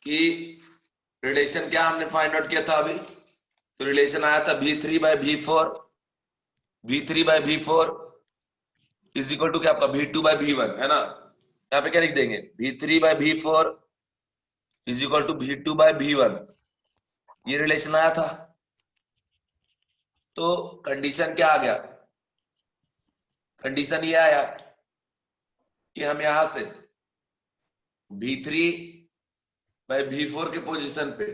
कि रिलेशन क्या हमने फाइंड आउट किया था अभी, तो रिलेशन आया था V3/V4, V3/V4 is equal to क्या आपका V2/V1, है ना। यहाँ पे क्या लिख देंगे, V3/V4 is equal to V2/V1, ये रिलेशन आया था। तो कंडीशन क्या आ गया, कंडीशन ये आया कि हम यहां से V3/V4 के पोजीशन पे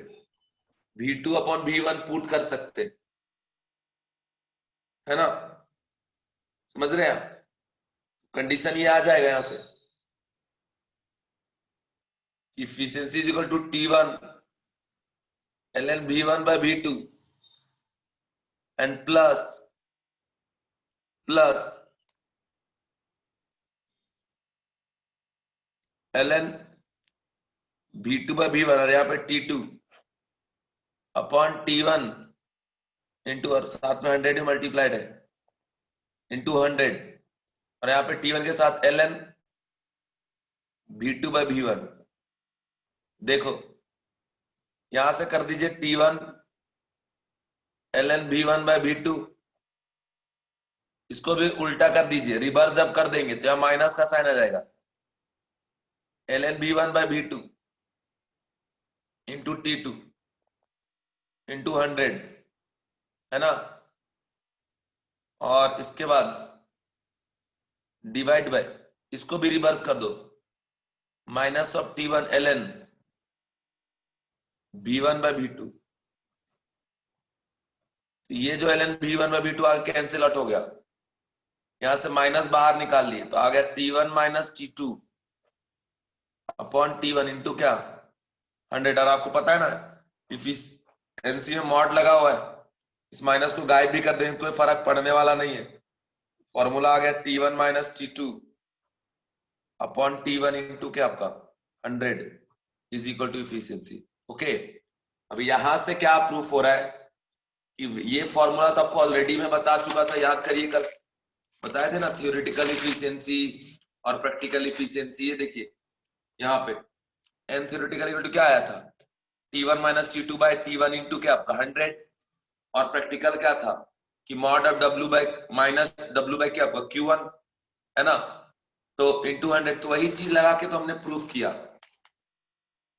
V2/V1 पुट कर सकते, है ना, समझ रहे हैं। कंडीशन ये आ जाएगा यहां से, efficiency is equal to T1 ln V1/V2 and plus ln V2/V1, और यहाँ पे T2 अपॉन T1 इंटू, और साथ में 100 मल्टीप्लाइड है, इंटू 100, और यहाँ पे T1 के साथ ln V2/V1। देखो यहां से कर दीजिए T1 ln V1/V2, इसको भी उल्टा कर दीजिए, रिवर्स जब कर देंगे तो यहाँ माइनस का साइन आ जाएगा, ln V1/V2 into T2 into 100, है ना, और इसके बाद डिवाइड बाय, इसको भी रिवर्स कर दो, minus of T1 ln V1/V2, ये जो ln V1/V2 आगे कैंसिल आउट हो गया, यहां से माइनस बाहर निकाल लिए तो आ गया T1 minus T2 upon T1 into क्या 100। और आपको पता है ना, इफिशिएंसी में मॉड लगा हुआ है, इस माइनस को गायब भी कर देंगे कोई फर्क पड़ने वाला नहीं है। फॉर्मूला आ गया T1 minus T2 upon T1 into क्या आपका 100 is equal to efficiency. Okay, अब यहां से क्या प्रूफ हो रहा है कि ये फॉर्मूला तो आपको ऑलरेडी मैं बता चुका था, याद करिए, कल बताए थे ना, थियोरेटिकल इफिशियंसी और प्रैक्टिकल इफिशियंसी। ये देखिए यहाँ पे एन थियोरेटिकल इक्वल टू क्या आया था, T1 minus T2 by T1 into क्या आपका 100, और प्रैक्टिकल क्या था कि mod of W by minus W by क्या आपका Q1, है ना, तो इंटू 100। तो वही चीज लगा के तो हमने प्रूफ किया,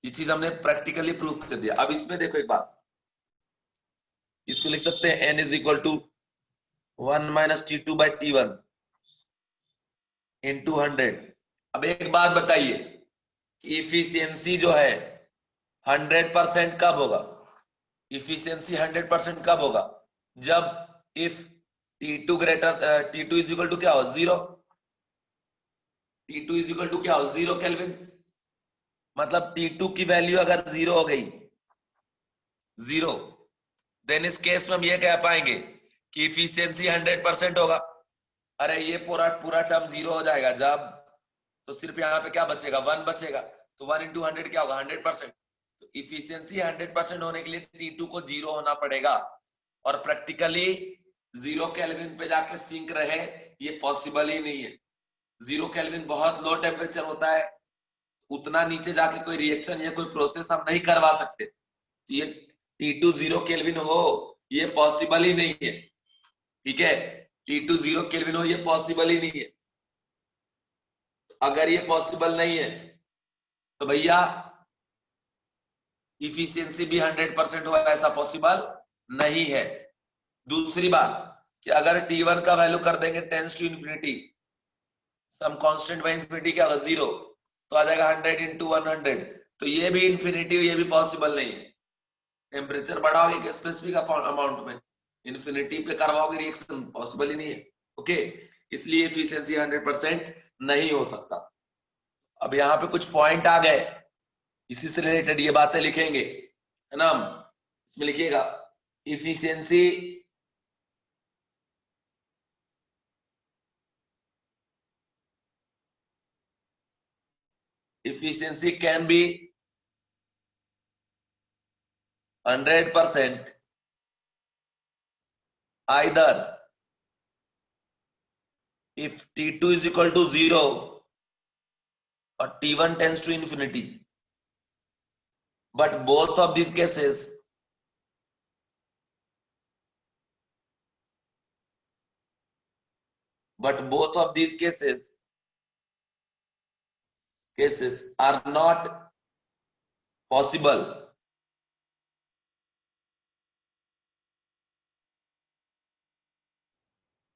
ये चीज हमने प्रैक्टिकली प्रूफ कर दिया। अब इसमें देखो एक बात, इसको लिख सकते हैं N is equal to 1 minus T2 by T1 into 100। अब एक बात बताइए कि इफिशियंसी जो है 100% कब होगा, इफिशियंसी 100% कब होगा, जब if T2 greater T2 is equal to क्या हो 0, T2 इज इक्वल टू क्या हो 0 केल्विन, मतलब T2 की वैल्यू अगर 0 हो गई 0, देन इस केस में हम ये कह पाएंगे कि इफिशियंसी 100% होगा। अरे ये पूरा पूरा टर्म 0 हो जाएगा जब, तो सिर्फ यहाँ पे क्या बचेगा 1 बचेगा, तो 1 इंटू 100 क्या होगा 100%। तो इफिशियंसी 100% होने के लिए T2 को 0 होना पड़ेगा, और प्रैक्टिकली 0 केल्विन पे जाके सिंक रहे ये पॉसिबल ही नहीं है। 0 केल्विन बहुत लो टेम्परेचर होता है, उतना नीचे जाके कोई रिएक्शन या कोई प्रोसेस हम नहीं करवा सकते। तो ये T2 0 केल्विन हो ये पॉसिबल ही नहीं है, ठीक है, T2 0 केल्विन हो ये पॉसिबल ही नहीं है। अगर ये पॉसिबल नहीं है तो भैया इफिशियंसी भी 100% हो ऐसा पॉसिबल नहीं है। दूसरी बात कि अगर T1 का वैल्यू कर देंगे tends to infinity, some constant by infinity क्या होगा 0, तो आ जाएगा 100 इंटू 100, तो ये भी इंफिनिटी, ये भी पॉसिबल नहीं है। टेम्परेचर बढ़ाओगे कि स्पेसिफिक अमाउंट में, इंफिनिटी पे करवाओगे रिएक्शन, पॉसिबल ही नहीं है। ओके, इसलिए एफिशिएंसी 100% नहीं हो सकता। अब यहाँ पे कुछ पॉइंट आ गए, इसी से रिलेटेड ये बातें लिखेंगे, है ना, इसमें लिखिएगा efficiency can be 100% either if T2 is equal to 0 or T1 tends to infinity, but both of these cases are not possible.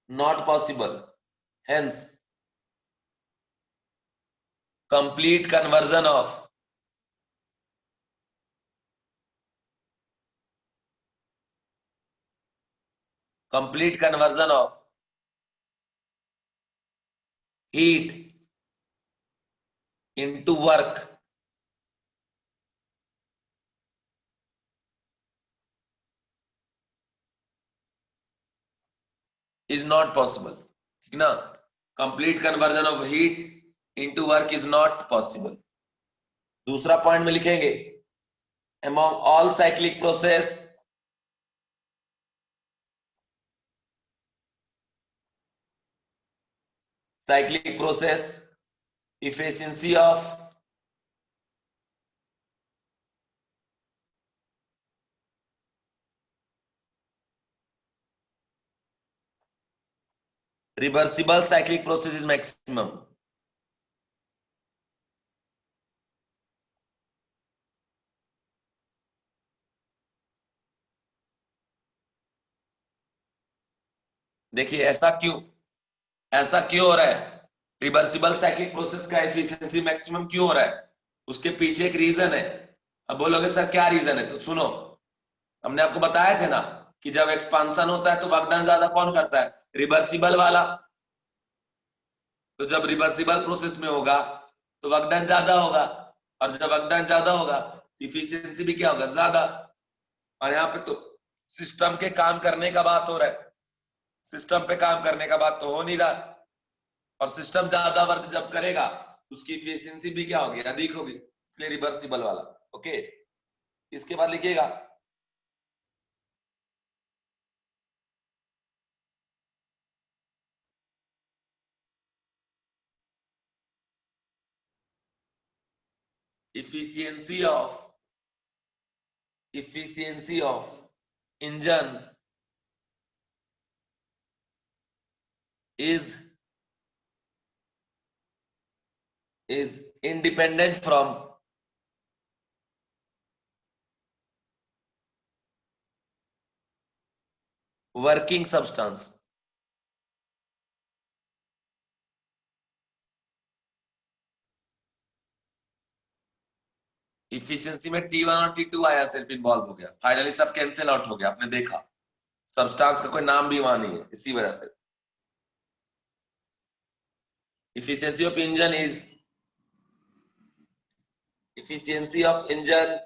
Not possible. Hence, complete conversion of heat into work is not possible. ठीक ना? Complete conversion of heat into work is not possible. दूसरा point में लिखेंगे among all cyclic process efficiency of reversible cyclic process is maximum. देखिए ऐसा क्यों हो रहा है? रिवर्सिबल साइक्लिक प्रोसेस का एफिशिएंसी मैक्सिमम क्यों हो रहा है? उसके पीछे एक रीजन है. अब बोलोगे सर क्या रीजन है? तो सुनो, हमने आपको बताया थे ना कि जब एक्सपांशन होता है तो वर्क डन ज्यादा कौन करता है? रिवर्सिबल वाला. तो जब रिवर्सिबल प्रोसेस में होगा तो वर्क डन ज्यादा होगा, और जब वर्क डन ज्यादा होगा इफिशियंसी भी क्या होगा? ज्यादा. और यहाँ पे तो सिस्टम के काम करने का बात हो रहा है, सिस्टम पे काम करने का बात तो हो नहीं रहा. और सिस्टम ज्यादा वर्क जब करेगा उसकी इफिशियंसी भी क्या होगी? अधिक होगी. इसलिए रिवर्सिबल वाला. ओके, इसके बाद लिखिएगा efficiency of engine is independent from working substance. Efficiency में T1 और T2 आया, सिर्फ इन्वॉल्व हो गया, फाइनली सब कैंसिल आउट हो गया. आपने देखा सब्सटेंस का कोई नाम भी वहां नहीं है, इसी वजह से. efficiency of engine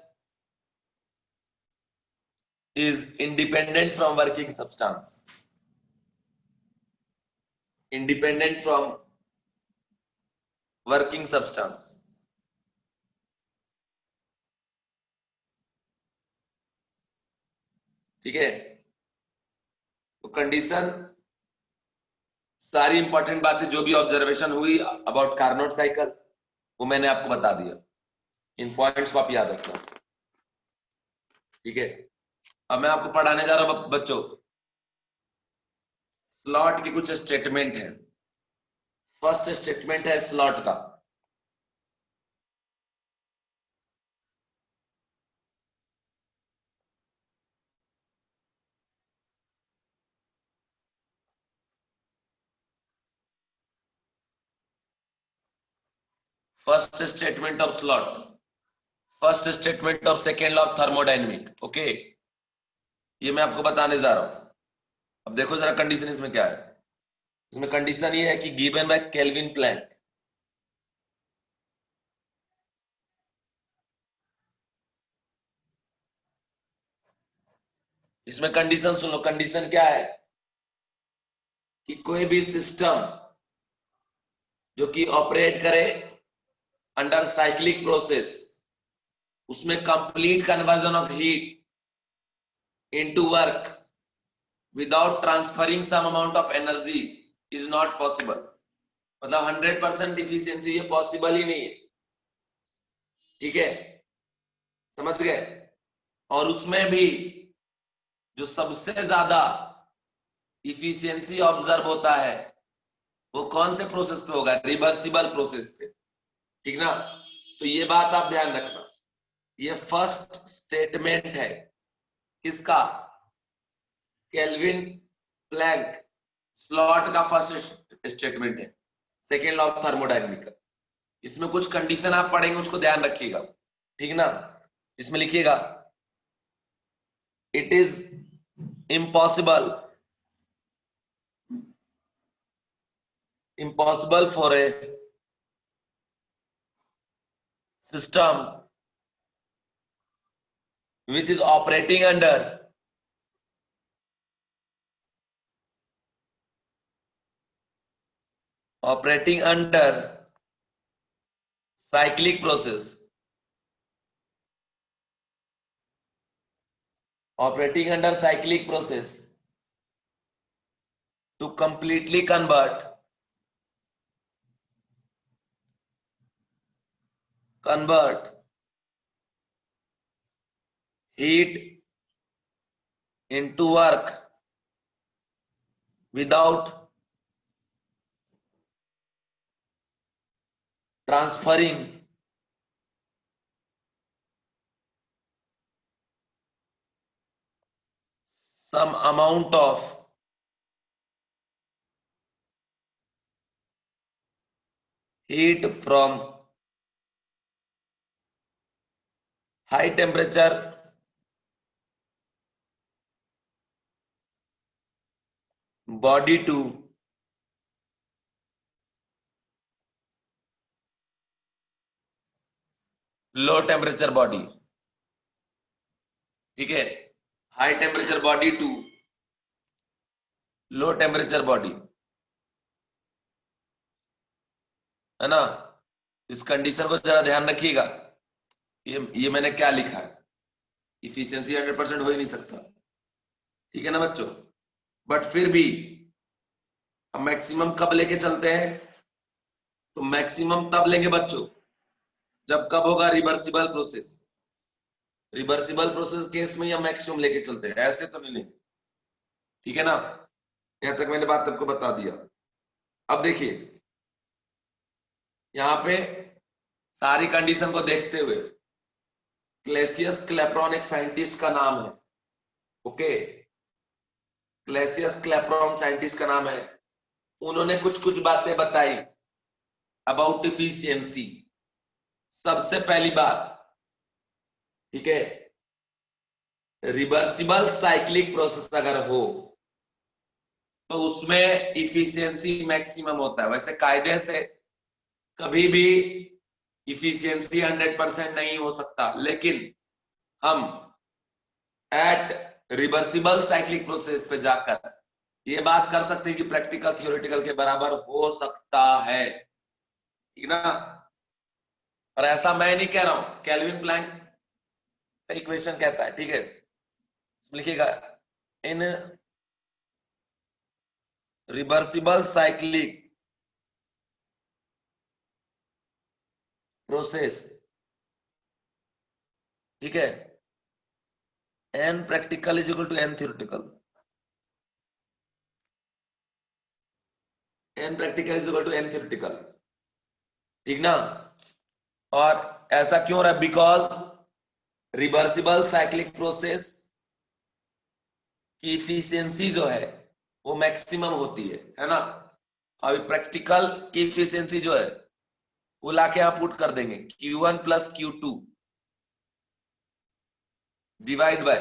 is independent from working substance. Independent from working substance. ठीक है? तो कंडीशन, सारी इंपॉर्टेंट बातें जो भी ऑब्जर्वेशन हुई अबाउट कार्नोट साइकिल वो मैंने आपको बता दिया. इन पॉइंट्स को आप याद रखना. ठीक है? अब मैं आपको पढ़ाने जा रहा हूं बच्चों, स्लॉट की कुछ स्टेटमेंट है. फर्स्ट स्टेटमेंट है स्लॉट का. First statement of slot, first statement of second law of thermodynamic. Okay, ये मैं आपको बताने जा रहा हूं. अब देखो जरा कंडीशन इसमें क्या है. इसमें कंडीशन ये है कि गिवन बाय केल्विन प्लैंक. इसमें कंडीशन सुन लो. कंडीशन क्या है कि कोई भी सिस्टम जो कि ऑपरेट करे अंडर साइक्लिक प्रोसेस, उसमें complete conversion of heat into work without transferring some amount of energy is not possible. मतलब 100% इफिशियंसी ये पॉसिबल ही नहीं है. ठीक है? समझ गए? और उसमें भी जो सबसे ज्यादा इफिशियंसी ऑब्जर्व होता है वो कौन से प्रोसेस पे होगा? रिवर्सिबल प्रोसेस पे, ठीक ना? तो ये बात आप ध्यान रखना, ये फर्स्ट स्टेटमेंट है किसका? केल्विन प्लैंक स्लॉट का फर्स्ट स्टेटमेंट है, सेकेंड लॉ ऑफ थर्मोडायनेमिक्स। इसमें कुछ कंडीशन आप पढ़ेंगे, उसको ध्यान रखिएगा, ठीक ना? इसमें लिखिएगा, it is impossible for a system which is operating under cyclic process, to completely convert heat into work without transferring some amount of heat from high temperature body to low temperature body, ठीक है? High temperature body to low temperature body, है ना? इस condition को जरा ध्यान रखिएगा। ये मैंने क्या लिखा है, इफिशियंसी 100% हो ही नहीं सकता, ठीक है ना बच्चों? बट फिर भी हम मैक्सिमम कब लेके चलते हैं? तो मैक्सिमम तब लेंगे बच्चों जब कब होगा? Reversible process. Reversible process case में हम मैक्सिमम लेके चलते हैं, ऐसे तो नहीं लेंगे, ठीक है ना? यहां तक मैंने बात आपको बता दिया। अब देखिए यहां पे सारी कंडीशन को देखते हुए क्लेसियस क्लेप्रॉन एक साइंटिस्ट का नाम है, ओके? क्लेसियस क्लेप्रॉन साइंटिस्ट का नाम है। उन्होंने कुछ कुछ बातें बताई अबाउट इफिशियंसी। सबसे पहली बात, ठीक है, रिवर्सिबल साइक्लिक प्रोसेस अगर हो तो उसमें इफिशियंसी मैक्सिमम होता है। वैसे कायदे से कभी भी इफिशियंसी 100% नहीं हो सकता, लेकिन हम एट रिवर्सिबल साइक्लिक प्रोसेस पे जाकर ये बात कर सकते हैं कि प्रैक्टिकल थियोरेटिकल के बराबर हो सकता है, ठीक ना? और ऐसा मैं नहीं कह रहा हूं, केल्विन प्लैंक इक्वेशन कहता है, ठीक है? लिखिएगा, इन रिवर्सिबल साइक्लिक प्रोसेस, ठीक है, n practical is equal to n theoretical, n practical is equal to n theoretical, ठीक ना? और ऐसा क्यों हो रहा है? बिकॉज रिवर्सिबल साइक्लिक प्रोसेस की इफिशियंसी जो है वो मैक्सिमम होती है ना? अभी प्रैक्टिकल की इफिशियंसी जो है वो लाके आप पुट कर देंगे, Q1 plus Q2 divide by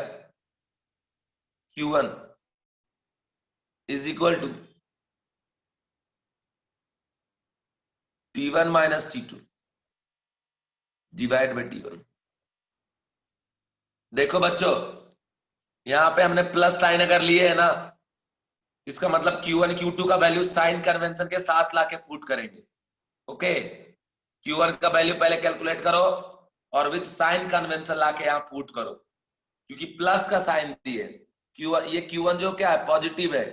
Q1 is equal to T1 minus T2 divide by T1। देखो बच्चों, यहां पे हमने प्लस साइन अगर लिए है ना, इसका मतलब Q1 Q2 का वैल्यू साइन कन्वेंशन के साथ लाके पुट करेंगे, ओके? Q1 का वैल्यू पहले कैलकुलेट करो और विथ साइन कन्वेंशन लाके यहां पुट करो, क्योंकि प्लस का साइन दिए। Q1, ये Q1 जो क्या है? पॉजिटिव है।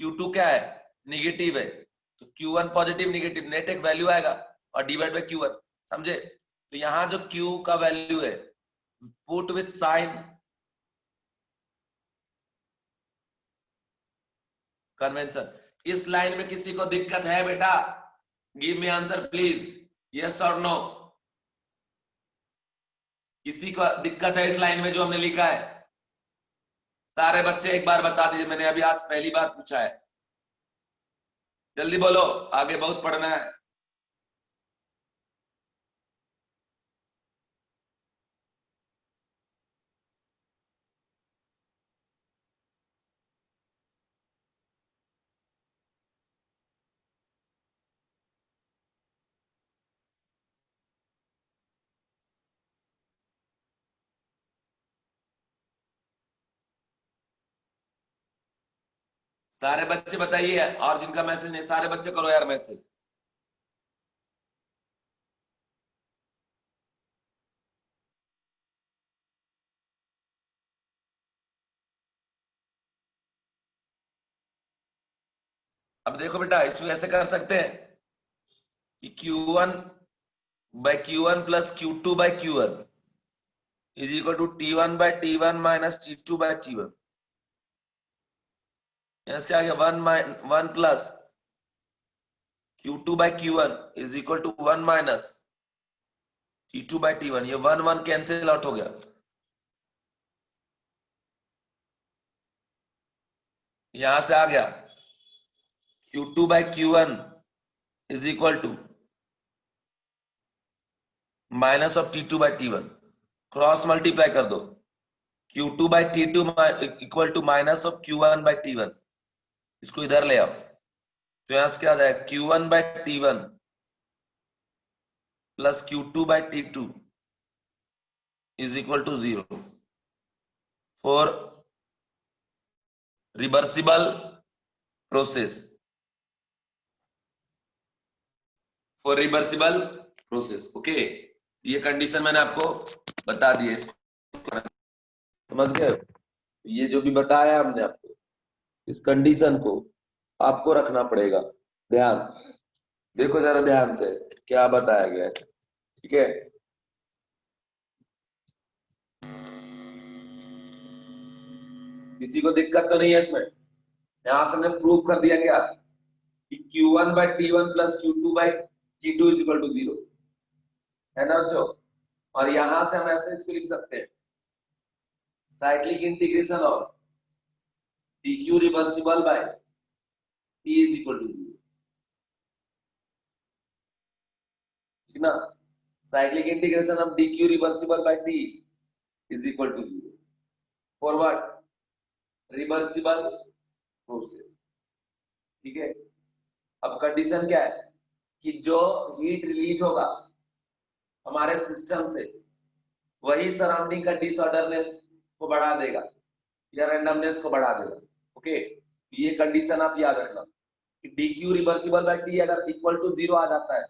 Q2 क्या है? निगेटिव है। तो Q1 पॉजिटिव निगेटिव नेट एक वैल्यू आएगा और डिवाइड बाय Q1, समझे? तो यहाँ जो Q का वैल्यू है पुट विथ साइन कन्वेंशन। इस लाइन में किसी को दिक्कत है बेटा? Give me answer please, yes और नो। किसी को दिक्कत है इस लाइन में जो हमने लिखा है? सारे बच्चे एक बार बता दीजिए, मैंने अभी आज पहली बार पूछा है। जल्दी बोलो, आगे बहुत पढ़ना है। सारे बच्चे बताइए, और जिनका मैसेज नहीं, सारे बच्चे करो यार मैसेज। अब देखो बेटा, इसको ऐसे कर सकते हैं कि Q1 by Q1 plus Q2 by Q1 is equal to T1 by T1 minus T2 by T1। क्या आ गया? 1 plus Q2 by Q1 is equal to 1 minus T2 by T1। ये 1 कैंसिल आउट हो गया। यहां से आ गया Q2 by Q1 is equal to minus of T2 by T1। Cross multiply कर दो, Q2 by T2 equal to minus of Q1 by T1। इसको इधर ले आओ, तो यहां से क्या आ जाएगा? Q1 by T1 plus Q2 by T2 is equal to 0 for reversible process. For reversible process, okay. ये कंडीशन मैंने आपको बता दी है, इसको समझ गए? ये जो भी बताया हमने आपको, इस कंडीशन को आपको रखना पड़ेगा ध्यान। देखो जरा ध्यान से क्या बताया गया है, ठीक है? किसी को दिक्कत तो नहीं है इसमें? यहां से हमने प्रूव कर दिया क्या कि Q1 by T1 plus Q2 by T2 is equal to 0, है ना बच्चों? और यहां से हम ऐसे इसको लिख सकते हैं, cyclic integration of dq reversible by t is equal to 0, ठीक ना? Cyclic integration of dq reversible by t is equal to 0 for what? Reversible process, ठीक है? अब कंडीशन क्या है कि जो हीट रिलीज होगा हमारे सिस्टम से, वही सराउंडिंग का डिसऑर्डरनेस को बढ़ा देगा या रैंडमनेस को बढ़ा देगा, ओके? ये कंडीशन आप याद रखना कि dq रिवर्सिबल बाय t अगर इक्वल टू 0 आ जाता है,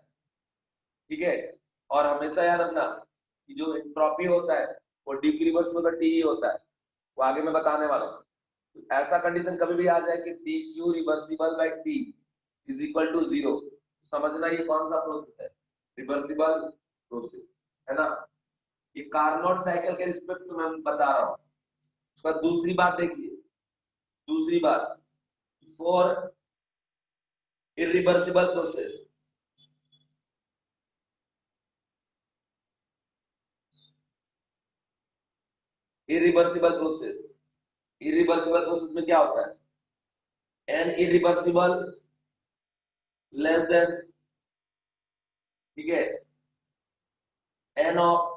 ठीक है? और हमेशा याद रखना कि जो एंट्रोपी होता है वो dq रिवर्सिबल बाय t ही होता है, वो आगे मैं बताने वाला हूँ। तो ऐसा कंडीशन कभी भी आ जाए कि dq reversible by t is equal to 0, समझना ये कौन सा प्रोसेस है? रिवर्सिबल प्रोसेस, है ना? ये कार्नोट साइकिल के रिस्पेक्ट में मैं बता रहा हूँ। उसका दूसरी बात देखिए, दूसरी बात, for irreversible process, irreversible process, irreversible process में क्या होता है? एन इरिवर्सिबल लेस देन, ठीक है, एन ऑफ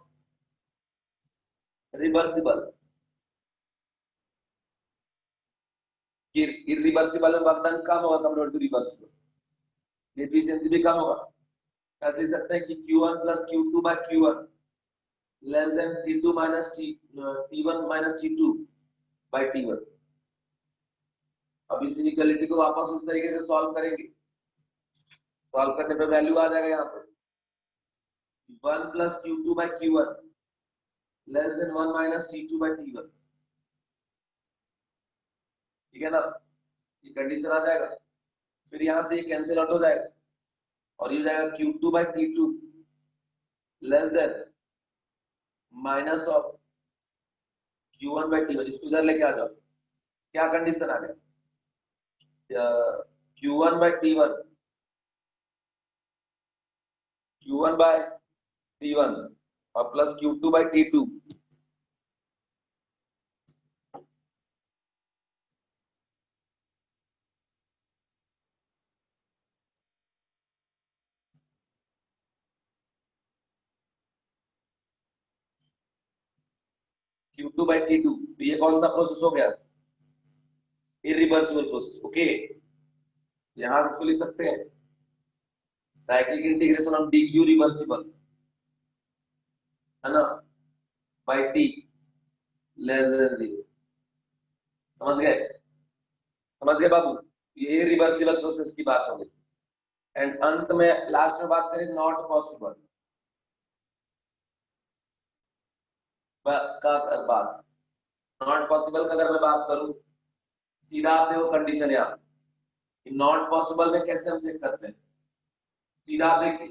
रिवर्सिबल। इरिवर्सिबल में वर्क डन कम होगा कंपेयर टू रिवर्सिबल, एफिशिएंसी भी कम होगा। क्या देख सकते हैं कि Q1 plus Q2 by Q1 less than T2 minus T1 minus T2 by T1। अब इस इक्वालिटी को वापस उस तरीके से सॉल्व करेंगे, सॉल्व करने पे वैल्यू आ जाएगा यहाँ पे 1 plus Q2 by Q1 less than 1 minus T2 by T1, ठीक है ना? ये कंडीशन आ जाएगा, फिर यहाँ से ये कैंसिल आउट हो जाएगा और ये हो जाएगा Q2 by T2 less than minus of Q1 by T1 इसको इधर लेके आ जाओ। क्या कंडीशन आ गया? Q1 by T1 Q1 by T1 और plus Q2 by T2 Q2 by T2। तो ये कौन सा प्रोसेस हो गया? Irreversible process. ओके, यहां से इसको लिख सकते हैं cyclic integration of D Q reversible, है ना, बाई टी लेस देन 0। समझ गए? समझ गए बाबू? ये रिवर्सिबल प्रोसेस की बात हो गई। एंड अंत में लास्ट में बात करें नॉट पॉसिबल का बात। नॉट पॉसिबल का अगर मैं बात करूं, सीधा आपने वो कंडीशन याद, नॉट पॉसिबल में कैसे हम चेक करते हैं? सीधा आप देखिए,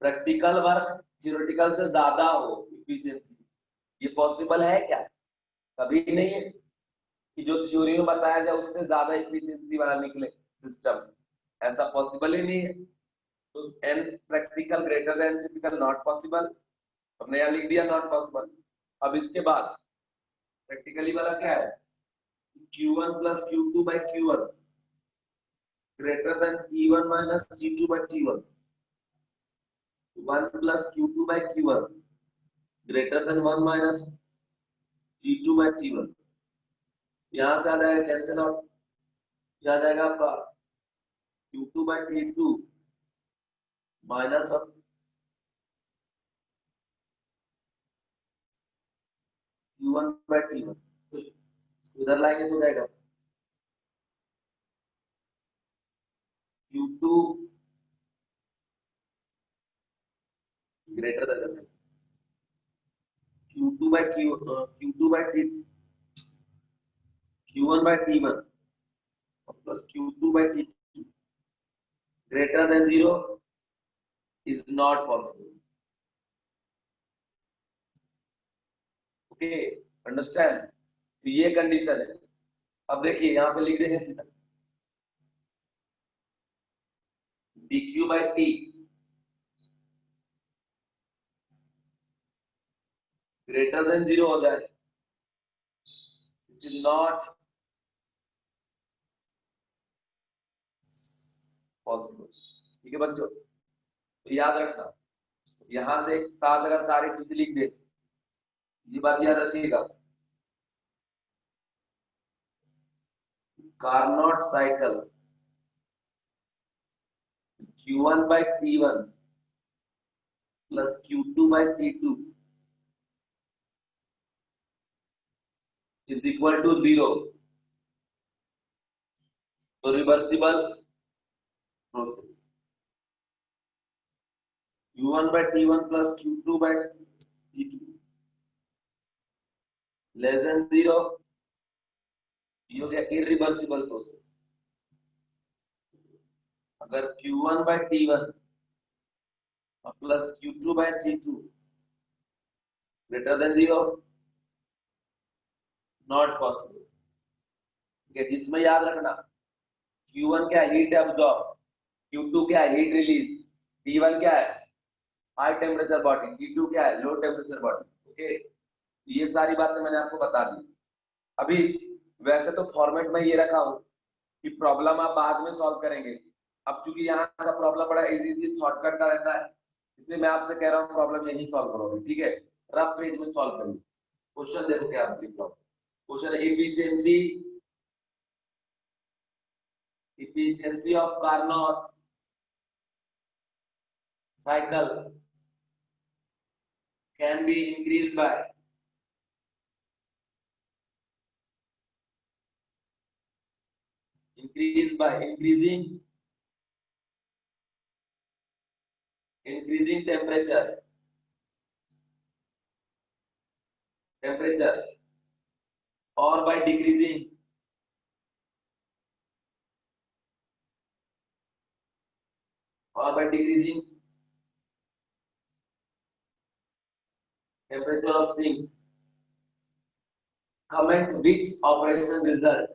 प्रैक्टिकल वर्क थ्योरेटिकल से ज्यादा हो इफिशिएंसी, ये पॉसिबल है क्या? कभी नहीं है कि जो थ्योरी में बताया जाए उससे ज्यादा इफिशिएंसी वाला निकले सिस्टम, ऐसा पॉसिबल ही नहीं है। तो n practical greater than theoretical not possible, हमने यहाँ लिख दिया नॉट पॉसिबल। अब इसके बाद प्रैक्टिकली वाला क्या है? Q1 plus Q2 by Q1 greater than T1 minus T2 by T1, 1 plus Q2 by Q1 greater than 1 minus T2 by T1। यहां से आ जाएगा कैंसिल आउट, क्या आ जाएगा आपका Q2 by T2 minus Q1 by T1, इधर लाएंगे तो जाएगा Q2 greater than Q2 by Q2 by T Q1 by T1 plus Q2 by T2 greater than 0 is not possible। Okay, understand? तो ये condition है। अब देखिए यहां पे लिख देंगे सीधा dq by t greater than 0 हो जाए, दिस इज नॉट पॉसिबल। ठीक है बच्चों, तो याद रखना, यहां से एक साथ अगर सारी चीजें लिख दे, ये बात याद रखिएगा, Carnot cycle Q1 by T1 plus Q2 by T2 is equal to 0। तो reversible process Q1 by T1 plus Q2 by T2 less than 0, ये हो गया इरिवर्सिबल प्रोसेस। अगर Q1 by T1 plus Q2 by T2 greater than 0, not possible. ठीक है, जिसमें याद रखना Q1 क्या है? हीट एब्जॉर्ब, Q2 क्या है? हीट रिलीज, T1 क्या है? हाई टेम्परेचर बॉडी, T2 क्या है? लो टेम्परेचर बॉडी। ओके, ये सारी बातें मैंने आपको बता दी। अभी वैसे तो फॉर्मेट में ये रखा हूं कि प्रॉब्लम आप बाद में सॉल्व करेंगे। अब चूंकि यहाँ का प्रॉब्लम बड़ा इजी शॉर्टकट का रहता है, इसलिए मैं आपसे कह रहा हूँ प्रॉब्लम यही सॉल्व करोगे। ठीक है, रफ पेज में सॉल्व करिए। क्वेश्चन देखो क्या लिख रहा हूँ। Question efficiency of Carnot cycle can be increased by increasing temperature or by decreasing temperature of sink comment which operation result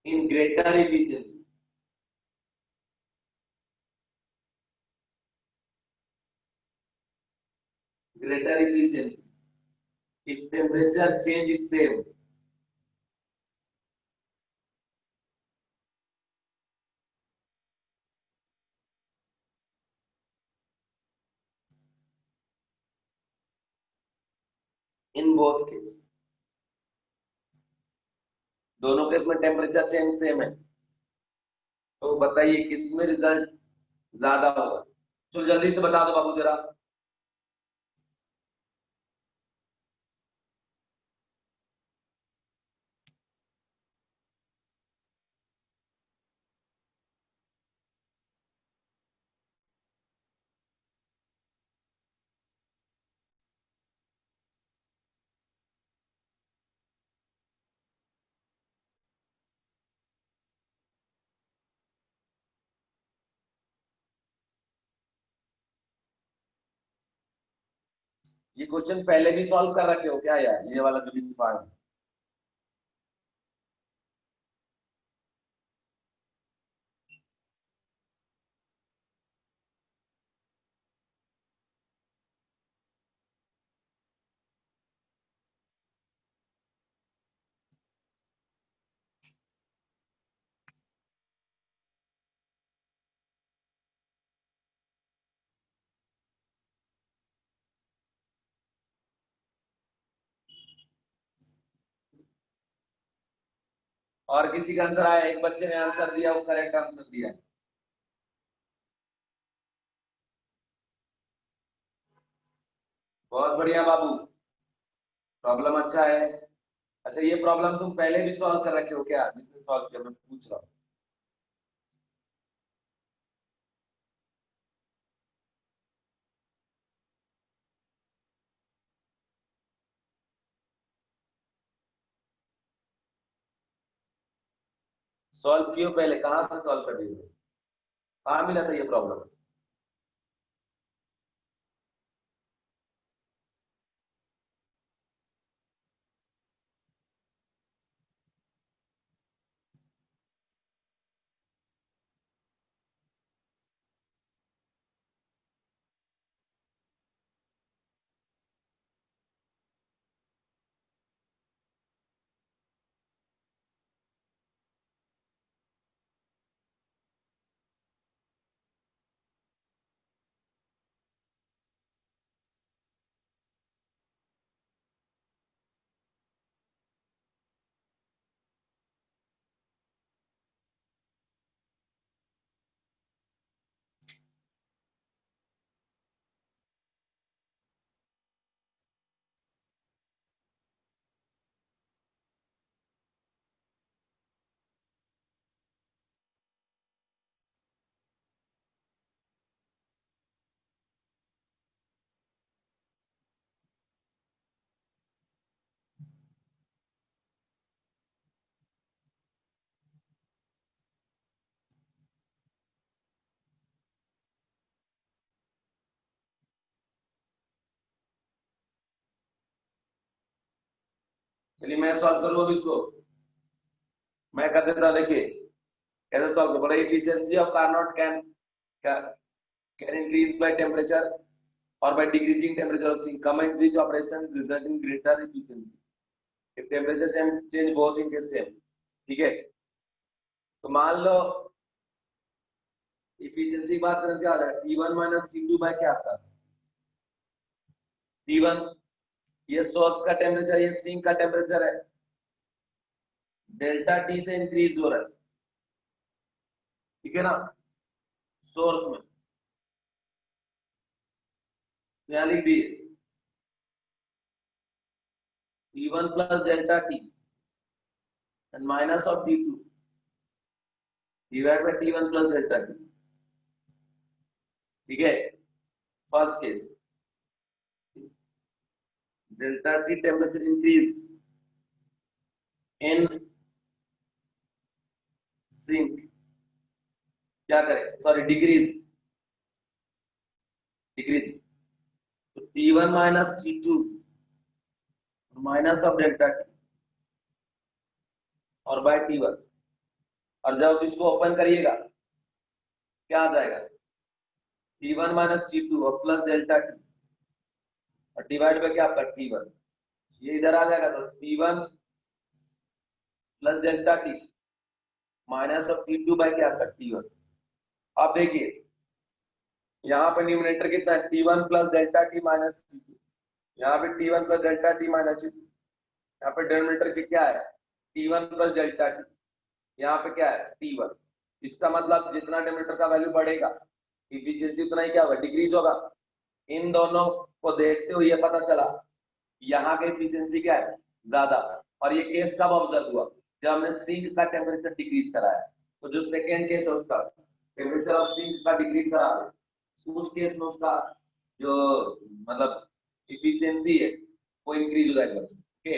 in greater efficiency. Greater efficiency if temperature change is same. In both case, दोनों case में temperature change same है, तो बताइए किसमें result ज्यादा होगा? चलो जल्दी से बता दो बाबू जरा। ये क्वेश्चन पहले भी सॉल्व कर रखे हो क्या यार, ये वाला जो भी पार्ट? और किसी का आंसर आया? एक बच्चे ने आंसर दिया, वो करेक्ट आंसर दिया। बहुत बढ़िया बाबू, प्रॉब्लम अच्छा है। अच्छा, ये प्रॉब्लम तुम पहले भी सॉल्व कर रखे हो क्या? जिसने सॉल्व किया मैं पूछ रहा हूँ। सॉल्व कियो पहले, कहाँ से सॉल्व कर दिए? कहाँ मिला था ये प्रॉब्लम? चलिए मैं सॉल्व करूँ अब इसको। मैं कर देता, देखिए कैसे सॉल्व कर। बड़ा efficiency of Carnot can increase by temperature or by decreasing temperature of zinc. Comment which operation result in greater efficiency if temperature change both in case same. ठीक है, तो मान लो इफिशिएंसी की बात करें क्या आ रहा है? T1 माइनस T2 बाय क्या आता है? T1 ये सोर्स का टेम्परेचर, ये सिंक का टेम्परेचर है, डेल्टा टी से इंक्रीज हो रहा है, ठीक है ना, सोर्स में। यहाँ लिख दिए T1 plus delta T and minus of T2 divide by T1 plus delta T. ठीक है, first case delta T temperature increased in sink क्या करें, सॉरी डिक्रीज, डिक्रीज, तो T1 minus T2 minus of delta T और by T1, और जब इसको open करिएगा क्या आ जाएगा, T1 माइनस T2 और प्लस डेल्टा टी और डिवाइड बाय क्या आपका T1, ये इधर आ जाएगा तो T1 plus delta T minus of T2 by क्या आपका T1। अब देखिए यहाँ पे न्यूमरेटर कितना है, T1 plus delta T minus T2, यहाँ पे T1 plus delta T minus T2, यहाँ पे डिनोमिनेटर की क्या है, T1 प्लस डेल्टा टी, यहाँ पे क्या है T1। इसका मतलब जितना डिनोमिनेटर का वैल्यू बढ़ेगा इफिशियंसी उतना ही क्या होगा, डिक्रीज होगा। इन दोनों को देखते हुए ये पता चला यहाँ की इफिशियंसी क्या है, ज्यादा। और ये केस कब ऑब्जर्व हुआ, जब हमने सिंक का टेम्परेचर डिक्रीज कराया। तो जो सेकेंड केस है उसका टेम्परेचर ऑफ सिंक का डिक्रीज करा है, उस केस में उसका जो मतलब इफिशियंसी है वो इंक्रीज हो जाएगा। ओके,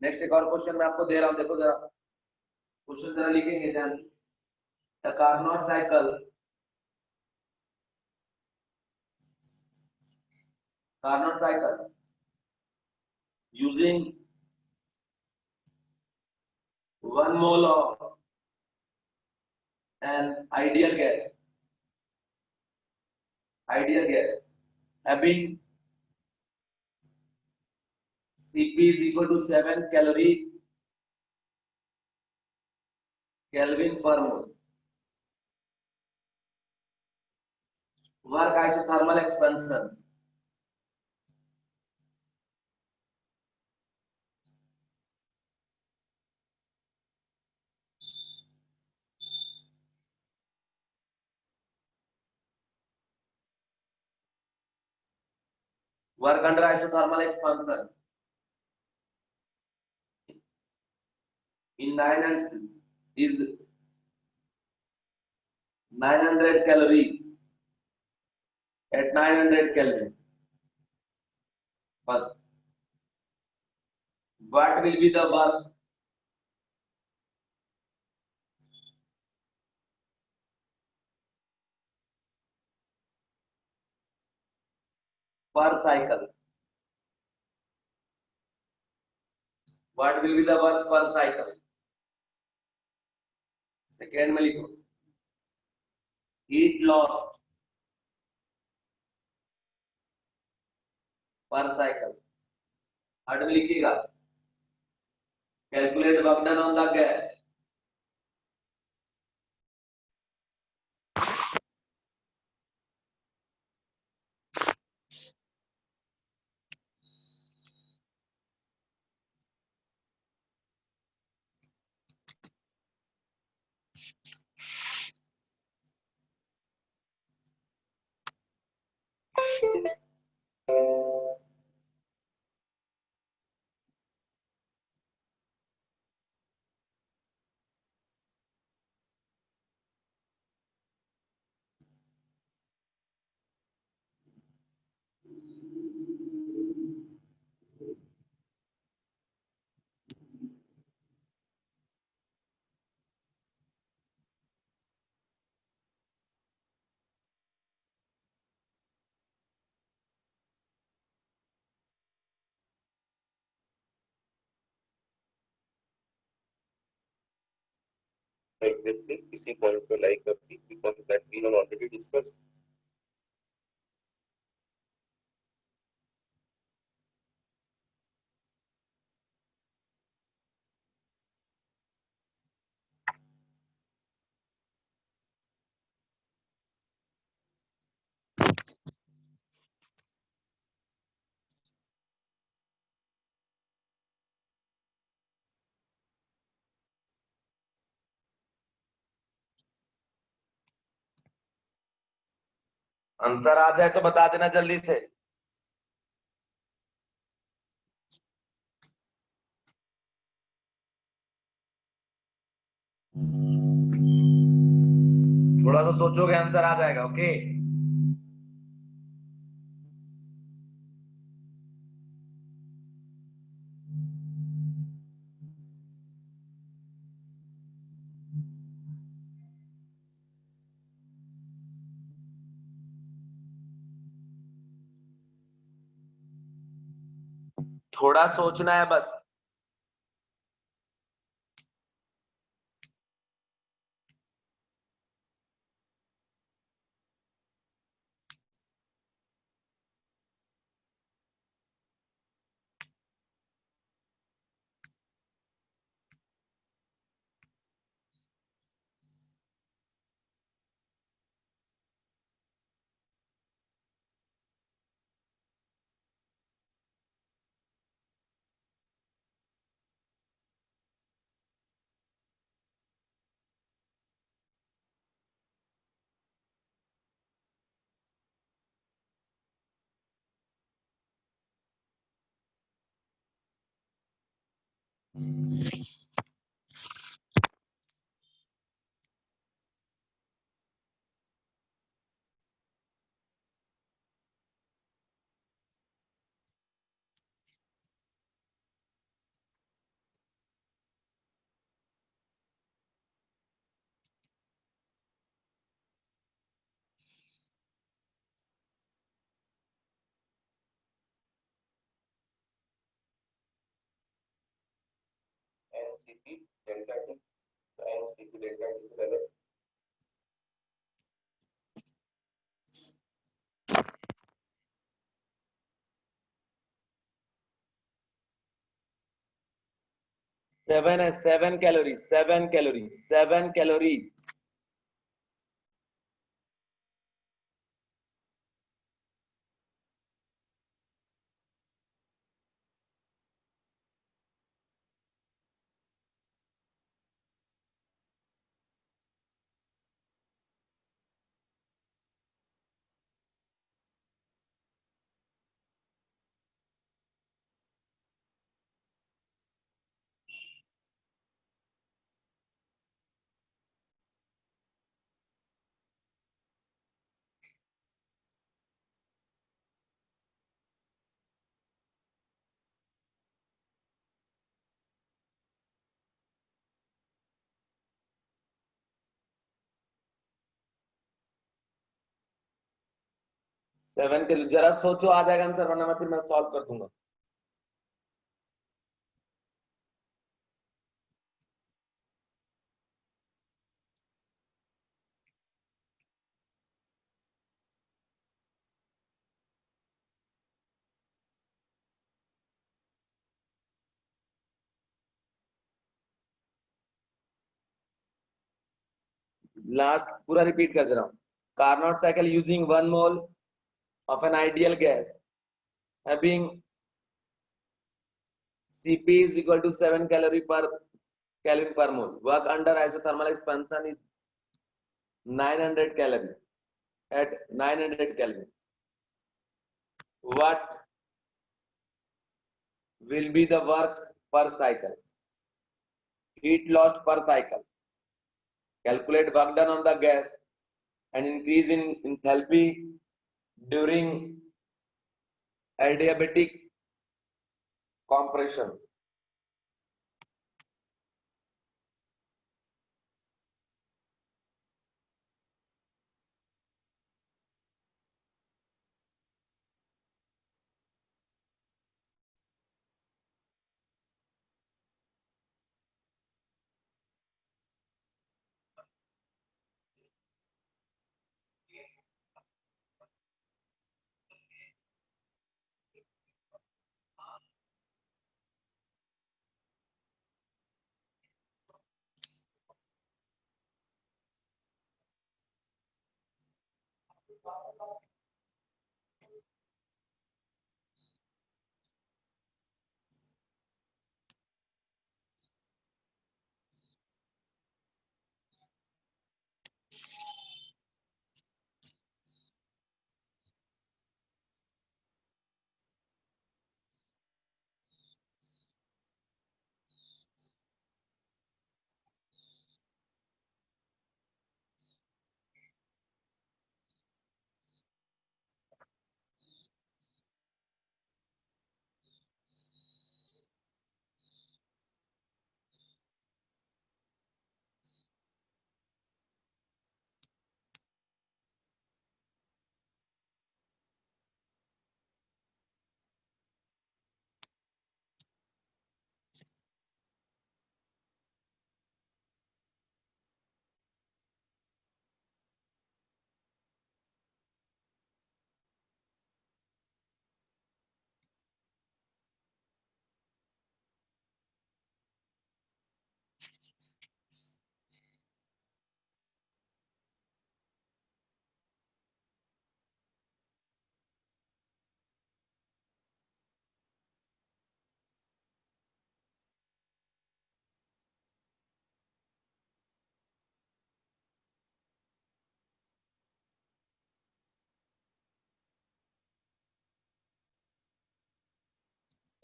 नेक्स्ट एक और क्वेश्चन मैं आपको दे रहा हूँ, देखो जरा क्वेश्चन जरा लिखेंगे ध्यान से। The Carnot cycle, Carnot cycle using 1 mole of an ideal gas having Cp is equal to 7 Kelvin per mole. Work isothermal expansion. Work under isothermal expansion in 900 is 900 calorie at 900 Kelvin. First, what will be the work per cycle? What will be the work per cycle? Second में लिखो heat loss per cycle. Third में लिखिएगा calculate work done on the gas. Exactly, इसी point पे like करती because that we have already discuss. Answer आ जाए तो बता देना जल्दी से। थोड़ा सा सोचोगे आंसर आ जाएगा। ओके, थोड़ा सोचना है बस। NCP delta T, NCP delta T is relevant. 7 है, 7 calorie, 7 calorie, 7 calorie. Seven calorie, जरा सोचो, आ जाएगा आंसर, वरना मैं फिर मैं सॉल्व कर दूंगा। लास्ट पूरा रिपीट कर दे रहा हूं। Carnot cycle using 1 mole of an ideal gas having Cp is equal to 7 calorie per Kelvin per mole. Work under isothermal expansion is 900 calorie at 900 Kelvin. What will be the work per cycle? Heat lost per cycle. Calculate work done on the gas and increase in enthalpy during adiabatic compression.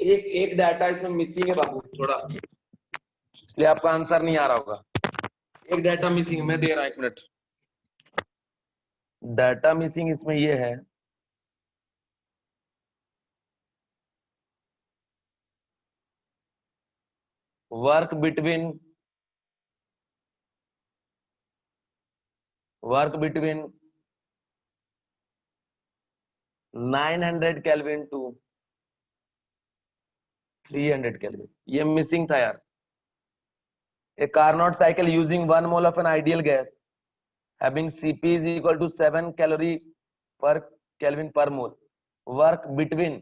एक एक data इसमें missing है बाबू थोड़ा, इसलिए आपका answer नहीं आ रहा होगा। एक डाटा मिसिंग मैं दे रहा हूं, 1 मिनट। डाटा मिसिंग इसमें ये है, work between 900 kelvin to 300 kelvin, ये मिसिंग था यार। A Carnot cycle using 1 mole of an ideal gas having Cp is equal to 7 calorie per Kelvin per mole, work between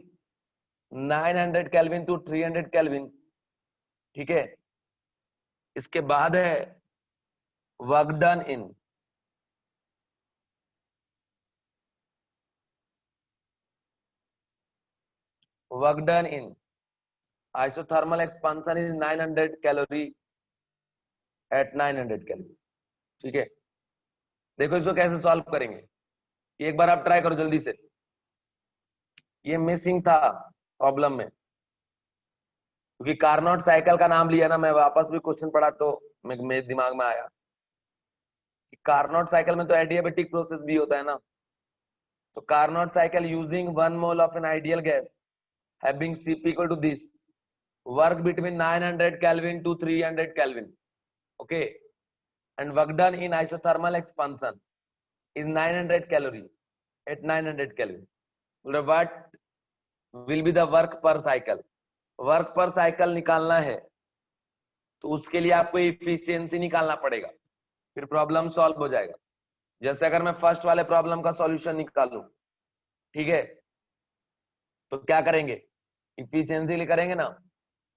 900 Kelvin to 300 Kelvin, ठीक है। इसके बाद है work done in, work done in isothermal expansion is 900 calorie at 900 Kelvin, ठीक है। देखो इसको कैसे सॉल्व करेंगे, एक बार आप ट्राई करो जल्दी से। ये मिसिंग था प्रॉब्लम में, क्योंकि कार्नोट साइकिल का नाम लिया ना, मैं वापस भी क्वेश्चन पढ़ा तो मेरे दिमाग में आया कि कार्नोट साइकिल में तो एडियाबेटिक प्रोसेस भी होता है ना। तो Carnot cycle using 1 mole of an ideal gas having Cp equal to this, work between 900 Kelvin to 300 Kelvin, okay, and work done in isothermal expansion is 900 calorie at 900 Kelvin. What will be the work per cycle? Work पर cycle निकालना है तो उसके लिए आपको efficiency निकालना पड़ेगा, फिर प्रॉब्लम सॉल्व हो जाएगा। जैसे अगर मैं फर्स्ट वाले प्रॉब्लम का सॉल्यूशन निकालूं, ठीक है, तो क्या करेंगे, इफिशियंसी करेंगे ना,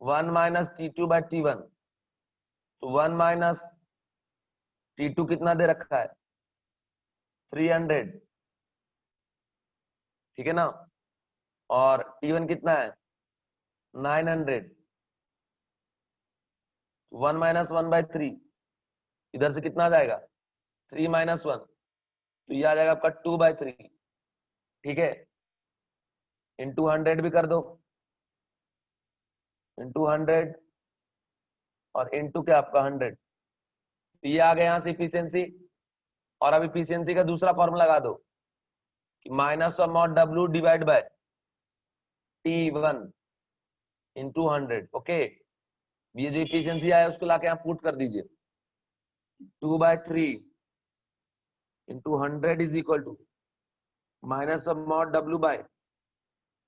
1 माइनस T2/T1, तो 1 माइनस T2 कितना दे रखा है, 300, ठीक है ना, और T1 कितना है, 900, 1 माइनस 1/3, इधर से कितना आ जाएगा, 3 माइनस 1, तो ये आ जाएगा आपका 2/3, ठीक है। इंटू 100 भी कर दो, इंटू 100 और इंटू क्या आपका 100, तो ये आ गया यहाँ से इफिशियंसी। और अब इफिशियंसी का दूसरा फॉर्मूला लगा दो कि minus of mod W divide by T1 into 100, okay. ये जो इफिशियंसी आया उसको लाके यहाँ पुट कर दीजिए, 2/3 into 100 is equal to minus of mod W by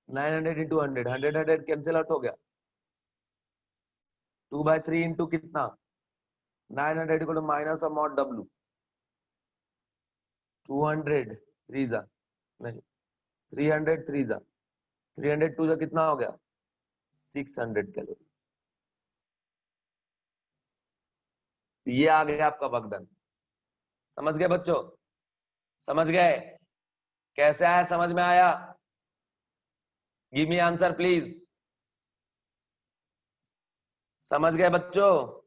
900 into 100, 100 cancel out हो गया, 2/3 इंटू कितना 900 equal to minus of mod W, 200 3 जा नहीं 300 3 जा 300 2 जा कितना हो गया 600 कैलोरी। ये आ गया आपका बगडन। समझ गए बच्चों, समझ गए कैसे आया, समझ में आया, गिव मी आंसर प्लीज। समझ गए बच्चों,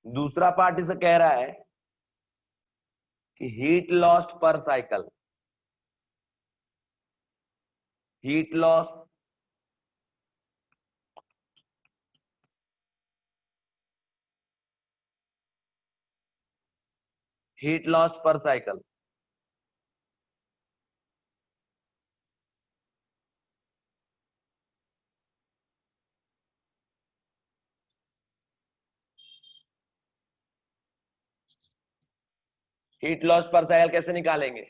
दूसरा पार्ट इसे कह रहा है कि हीट लॉस्ट पर cycle, heat loss heat lost पर साइकिल, हीट लॉस पर साइकिल कैसे निकालेंगे,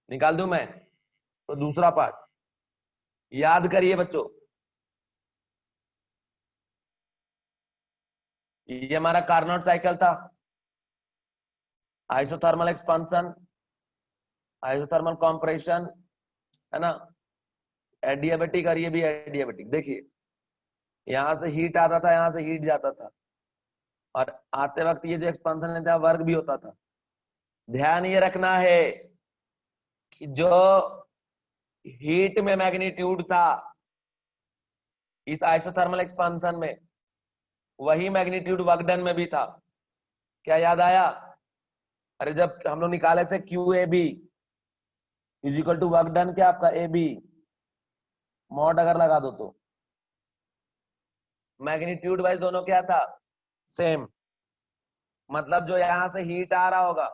निकाल दूं मैं, तो दूसरा पार्ट याद करिए बच्चों, ये हमारा कार्नोट साइकिल था, आइसोथर्मल एक्सपांशन, आइसोथर्मल कॉम्प्रेशन, है ना, एडियाबेटिक, और ये भी एडियाबेटिक। देखिए यहां से हीट आता था, यहां से हीट जाता था, और आते वक्त ये जो एक्सपांशन था वर्क भी होता था। ध्यान ये रखना है कि जो हीट में मैग्नीट्यूड था इस आइसोथर्मल एक्सपांशन में, वही मैग्नीट्यूड वर्क डन में भी था। क्या याद आया? अरे जब हम लोग निकाले थे Q A B is equal to work done, क्या आपका ए बी मॉड अगर लगा दो तो मैग्नीट्यूड वाइज दोनों क्या था? सेम। मतलब जो यहां से हीट आ रहा होगा,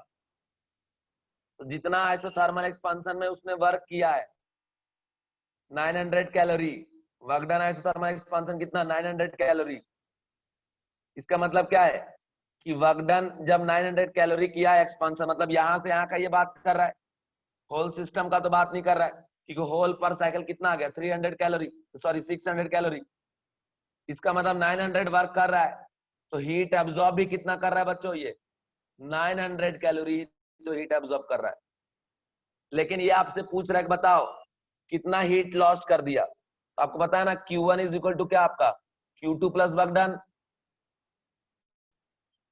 तो जितना आइसोथर्मल एक्सपांशन में उसने वर्क किया है 900 calorie, work done isothermal expansion कितना? 900 कैलोरी। इसका मतलब क्या है कि वर्क डन जब 900 कैलोरी किया है एक्सपांशन, मतलब यहां से यहां का ये बात कर रहा है, होल सिस्टम का तो बात नहीं कर रहा है, क्योंकि होल पर साइकिल कितना आ गया? 300 कैलोरी, सॉरी 600 कैलोरी। इसका मतलब 900 वर्क कर रहा है, तो हीट एब्जॉर्ब भी कितना कर रहा है बच्चों? ये 900 कैलोरी तो हीट एब्जॉर्ब कर रहा है। लेकिन ये आपसे पूछ रहा है कि बताओ कितना हीट लॉस्ट कर दिया। तो आपको पता है ना Q1 इज इक्वल टू क्या आपका? Q2 plus work done.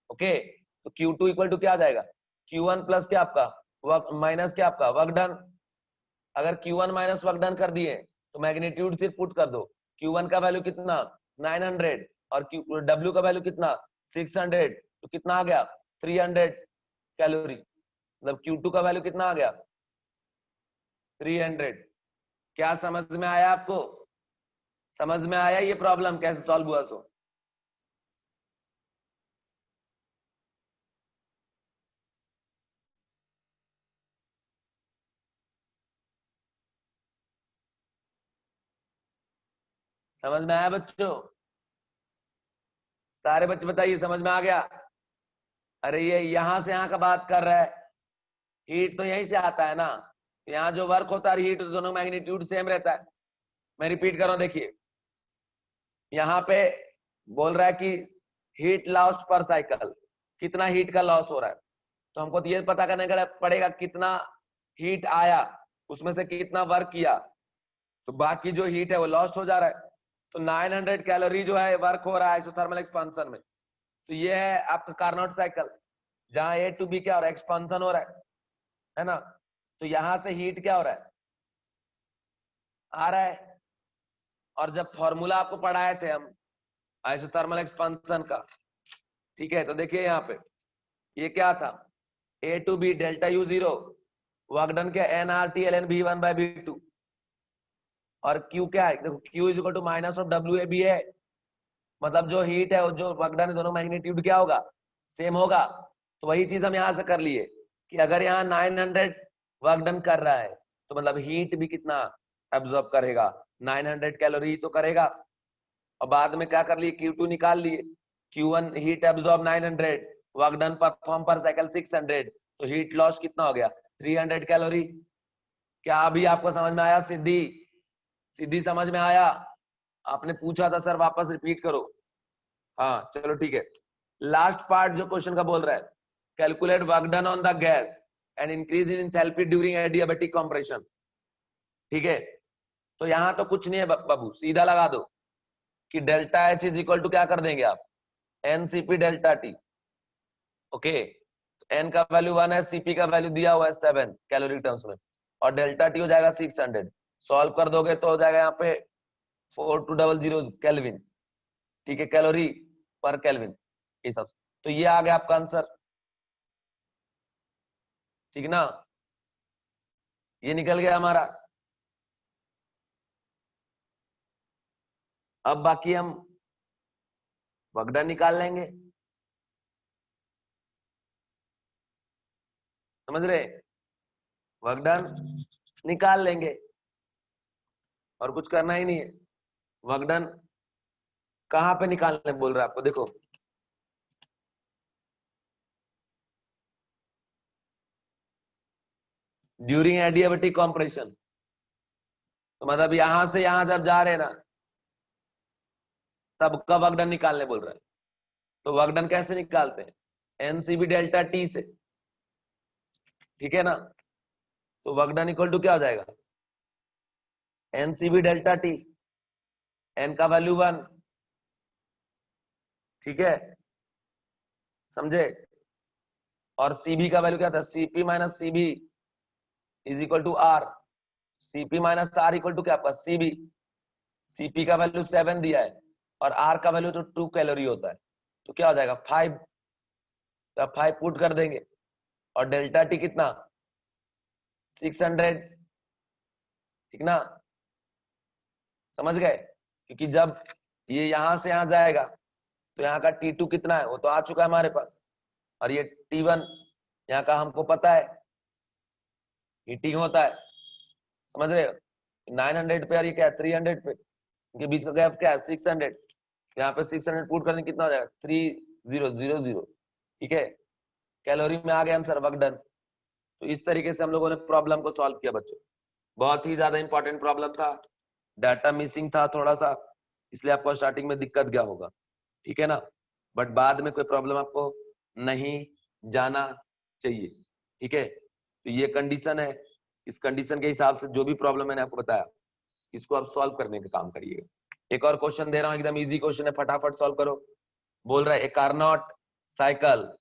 Okay, तो Q2 इक्वल टू क्या आ जाएगा? Q1 प्लस क्या आपका वर्क, माइनस क्या आपका वर्क डन। अगर Q1 माइनस वर्क डन कर दिए तो मैग्नीट्यूड सिर्फ पुट कर दो। Q1 का वैल्यू कितना? 900, और W का वैल्यू कितना? 600, तो कितना आ गया? 300 कैलोरी। मतलब Q2 का वैल्यू कितना आ गया? 300। क्या समझ में आया आपको? समझ में आया ये प्रॉब्लम कैसे सॉल्व हुआ? सो समझ में आया बच्चों? सारे बच्चे बताइए समझ में आ गया? अरे ये यहां से यहां का बात कर रहा है, हीट तो यहीं से आता है ना, यहाँ जो वर्क होता है हीट, दोनों मैग्नीट्यूड सेम रहता है। मैं रिपीट कर रहा हूं, देखिए यहाँ पे बोल रहा है कि हीट लॉस्ट पर साइकिल, कितना हीट का लॉस हो रहा है। तो हमको तो ये पता करने का पड़ेगा कितना हीट आया, उसमें से कितना वर्क किया, तो बाकी जो हीट है वो लॉस्ट हो जा रहा है। तो 900 कैलोरी जो है वर्क हो रहा है आइसोथर्मल एक्सपांशन में। तो ये है आपका कार्नोट साइकिल, जहां ए टू बी क्या हो रहा है? एक्सपांशन हो रहा है ना। तो यहां से हीट क्या हो रहा है? आ रहा है। और जब फॉर्मूला आपको पढ़ाए थे हम आइसोथर्मल एक्सपांशन का, ठीक है, तो देखिए यहाँ पे ये क्या था? A to B delta U zero, work done के N R T L N B one by B two, और क्यू क्या है? देखो Q is equal to minus of W A B है। मतलब जो हीट है और जो वर्क डन है दोनों मैग्नीट्यूड क्या होगा? सेम होगा। तो वही चीज हम यहां से कर लिए कि अगर यहाँ 900 वर्क डन कर रहा है तो मतलब हीट भी कितना एब्जॉर्ब करेगा? 900 कैलोरी तो करेगा। और बाद में क्या कर लिए? Q2 निकाल लिए। Q1 heat absorb 900, work done perform पर साइकिल 600, तो हीट लॉस कितना हो गया? 300 कैलोरी। क्या अभी आपको समझ में आया? सिद्धि सिद्धि समझ में आया? आपने पूछा था सर वापस रिपीट करो। हाँ चलो ठीक है। लास्ट पार्ट जो क्वेश्चन का बोल रहा है, calculate work done on the gas and increase in enthalpy during adiabatic compression. ठीक है, तो यहां तो कुछ नहीं है बाबू, सीधा लगा दो कि delta H is equal to क्या कर देंगे आप? N CP delta T. Okay, n का वैल्यू 1 है, सीपी का वैल्यू दिया हुआ है 7 कैलोरी टर्म्स में, और डेल्टा टी हो जाएगा 600। सॉल्व कर दोगे तो हो जाएगा यहाँ पे 4200 केल्विन। ठीक है, कैलोरी पर केल्विन हिसाब से। तो ये आ गया आपका आंसर, ठीक ना? ये निकल गया हमारा। अब बाकी हम वगडा निकाल लेंगे, समझ रहे? वगडन निकाल लेंगे और कुछ करना ही नहीं है। वगडन कहां पे निकालने बोल रहा है आपको? देखो ड्यूरिंग एडियाबेटिक कॉम्प्रेशन, तो मतलब यहां से यहां जब जा रहे हैं ना तब का वगडन निकालने बोल रहा है। तो वर्क डन कैसे निकालते हैं? एनसीबी डेल्टा टी से, ठीक है ना। तो वर्क डन इक्वल टू क्या हो जाएगा? एनसीबी डेल्टा टी, एन का वैल्यू 1, ठीक है, समझे। और सीबी का वैल्यू क्या था? CP minus CV is equal to R. CP minus R equal to क्या आपका? सीबी। सीपी का वैल्यू 7 दिया है और आर का वैल्यू तो 2 कैलोरी होता है, तो क्या हो जाएगा? 5। तो 5 पुट कर देंगे और डेल्टा टी कितना? 600, ठीक ना, समझ गए। क्योंकि जब ये यहां से यहां जाएगा तो यहाँ का T2 कितना है वो तो आ चुका है हमारे पास, और ये T1 यहाँ का हमको पता है हीटिंग होता है, समझ रहे हो। 900 पे और ये क्या है 300 पे, इनके बीच का गैप क्या है 600। यहाँ पे 600 पुट करने कितना हो जाएगा 3000, ठीक है। कैलोरी में आ गया आंसर, वर्क डन। तो इस तरीके से हम लोगों ने प्रॉब्लम को सॉल्व किया बच्चों। बहुत ही ज्यादा इंपॉर्टेंट प्रॉब्लम था, डाटा मिसिंग था थोड़ा सा, इसलिए आपको स्टार्टिंग में दिक्कत गया होगा, ठीक है ना। बट बाद में कोई प्रॉब्लम आपको नहीं जाना चाहिए, ठीक है। तो ये कंडीशन है, इस कंडीशन के हिसाब से जो भी प्रॉब्लम मैंने आपको बताया इसको आप सॉल्व करने का काम करिएगा। एक और क्वेश्चन दे रहा हूं, एकदम इजी क्वेश्चन है, फटाफट सॉल्व करो। बोल रहा है a Carnot cycle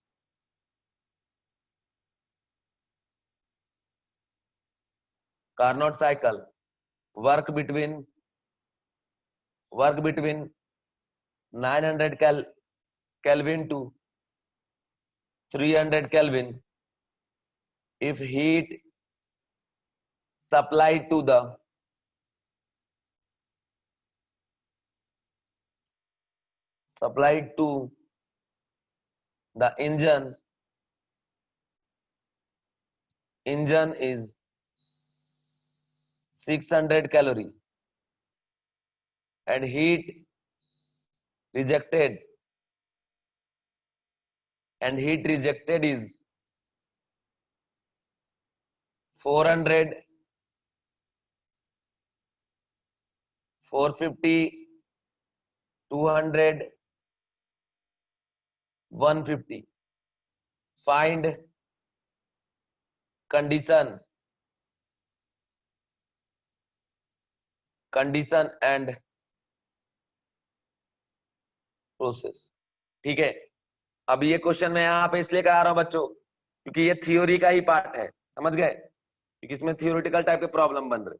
work between 900 Kelvin to 300 Kelvin if heat supplied to the engine is 600 calorie and heat rejected is 400, 450, 200, 150. Find condition and process, ठीक है। अब ये क्वेश्चन मैं यहाँ पे इसलिए करा रहा हूँ बच्चों क्योंकि ये थ्योरी का ही पार्ट है, समझ गए, क्योंकि इसमें थियोरिटिकल टाइप के प्रॉब्लम बन रहे।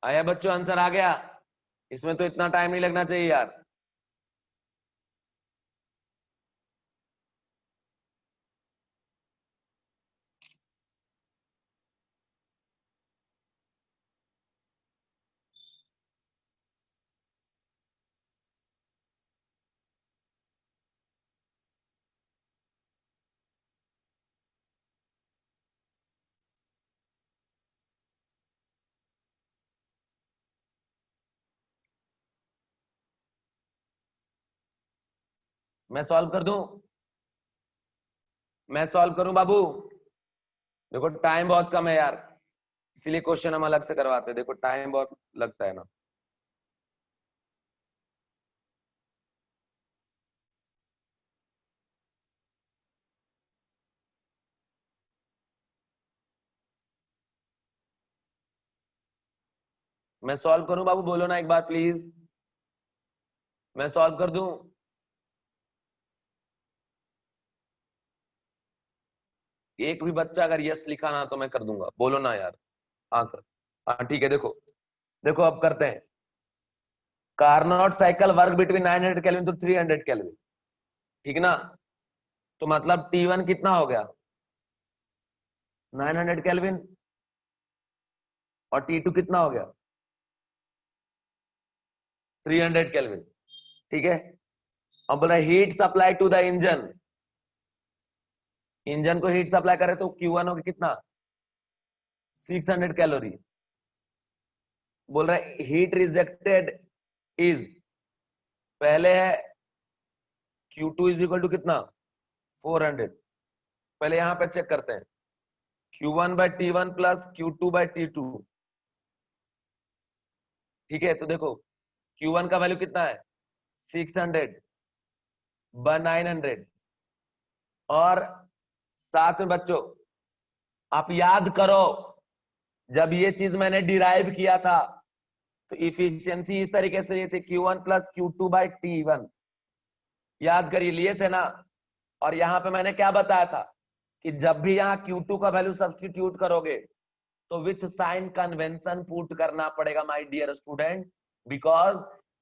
आया बच्चों, आंसर आ गया। इसमें तो इतना टाइम नहीं लगना चाहिए यार। मैं सॉल्व कर दूं? मैं सॉल्व करूं बाबू? देखो टाइम बहुत कम है यार, इसीलिए क्वेश्चन हम अलग से करवाते हैं। देखो टाइम बहुत लगता है ना। मैं सॉल्व करूं बाबू? बोलो ना एक बार प्लीज। मैं सॉल्व कर दूं? एक भी बच्चा अगर यस लिखा ना तो मैं कर दूंगा, बोलो ना यार। हाँ सर। हाँ ठीक है। देखो देखो अब करते हैं। Carnot cycle work between 900 kelvin to 300 kelvin, ठीक ना? तो मतलब T1 कितना हो गया? 900 केल्विन। और T2 कितना हो गया? 300 केल्विन, ठीक है। अब बोला heat supply to the engine, engine को हीट सप्लाई करे तो Q1 होगा कितना? 600 कैलोरी। बोल रहा है हीट रिजेक्टेड इज, पहले है Q2 इज इक्वल टू कितना? 400। पहले यहां पे चेक करते हैं, Q1/T1 प्लस Q2/T2, ठीक है। तो देखो Q1 का वैल्यू कितना है? 600/900। और साथ में बच्चों आप याद करो, जब ये चीज मैंने डिराइव किया था तो इफिशियंसी इस तरीके से ये थी Q1 प्लस Q2/T1, याद करिए लिए थे ना। और यहां पे मैंने क्या बताया था कि जब भी यहाँ Q2 का वैल्यू सब्स्टिट्यूट करोगे तो विथ साइन कन्वेंशन पुट करना पड़ेगा my dear student, because